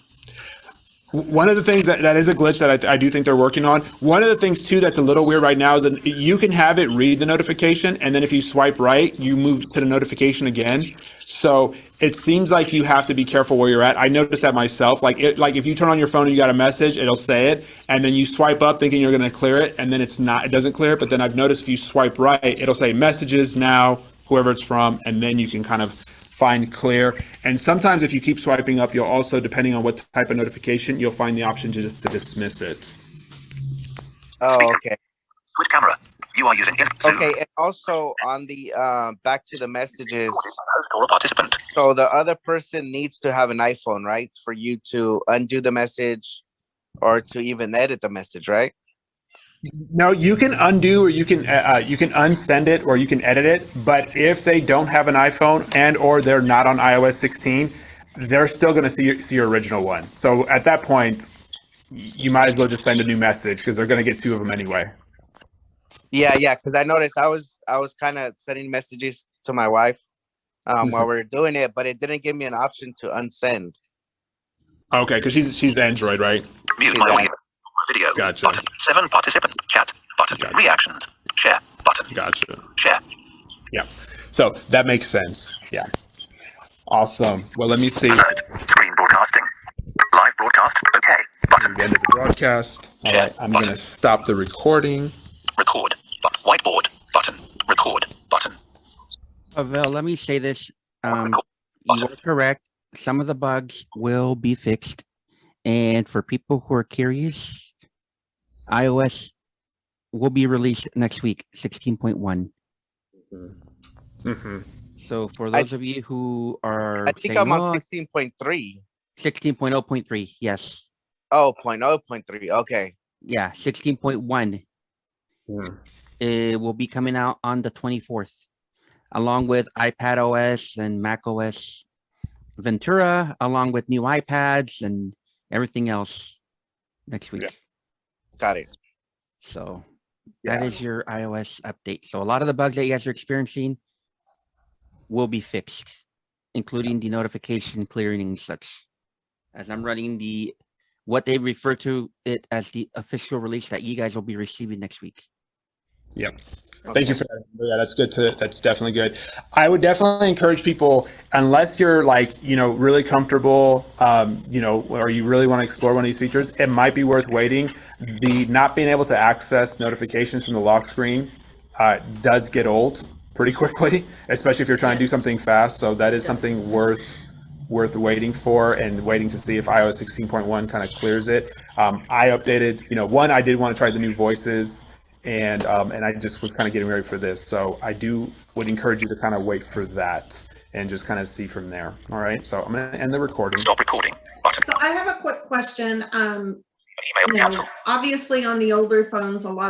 One of the things that is a glitch that I do think they're working on. One of the things too that's a little weird right now is that you can have it read the notification, and then if you swipe right, you move to the notification again. So it seems like you have to be careful where you're at. I noticed that myself. Like if you turn on your phone and you got a message, it'll say it, and then you swipe up thinking you're going to clear it, and then it doesn't clear it. But then I've noticed if you swipe right, it'll say messages now, whoever it's from, and then you can kind of find clear. And sometimes if you keep swiping up, you'll also, depending on what type of notification, you'll find the option to just to dismiss it.
Oh, okay.
Switch camera. You are using Zoom.
Okay, and also on the back to the messages.
Host or a participant.
So the other person needs to have an iPhone, right? For you to undo the message or to even edit the message, right?
No, you can undo or you can unsend it or you can edit it. But if they don't have an iPhone and or they're not on iOS 16, they're still going to see your original one. So at that point, you might as well just send a new message because they're going to get two of them anyway.
Yeah, because I noticed I was kind of sending messages to my wife while we were doing it, but it didn't give me an option to unsend.
Okay, because she's Android, right?
Mute my audio. Video.
Gotcha.
Button. 7 participant. Chat. Button.
Gotcha.
Reactions. Share. Button.
Gotcha.
Share.
Yeah. So that makes sense. Yeah. Awesome. Well, let me see.
Alert. Screen broadcasting. Live broadcast. Okay. Button.
The end of the broadcast. All right. I'm going to stop the recording.
Record. Whiteboard. Button. Record. Button.
Vel, let me say this. You are correct. Some of the bugs will be fixed. And for people who are curious, iOS will be released next week, 16.1. So for those of you who are
I think I'm on 16.3.
16.0.3, yes.
Oh, 0.0.3, okay.
Yeah, 16.1. It will be coming out on the 24th, along with iPadOS and macOS Ventura, along with new iPads and everything else next week.
Yeah. Got it.
So that is your iOS update. So a lot of the bugs that you guys are experiencing will be fixed, including the notification clearing and such. As I'm running what they refer to it as the official release that you guys will be receiving next week.
Yep. Thank you for that. Yeah, that's good. That's definitely good. I would definitely encourage people, unless you're really comfortable, or you really want to explore one of these features, it might be worth waiting. The not being able to access notifications from the lock screen does get old pretty quickly, especially if you're trying to do something fast. So that is something worth waiting for and waiting to see if iOS 16.1 kind of clears it. I updated, I did want to try the new voices. And I just was kind of getting ready for this. So I would encourage you to kind of wait for that and just kind of see from there. All right. So I'm going to end the recording.
Stop recording. Button.
So I have a quick question.
Email cancel.
Obviously on the older phones, a lot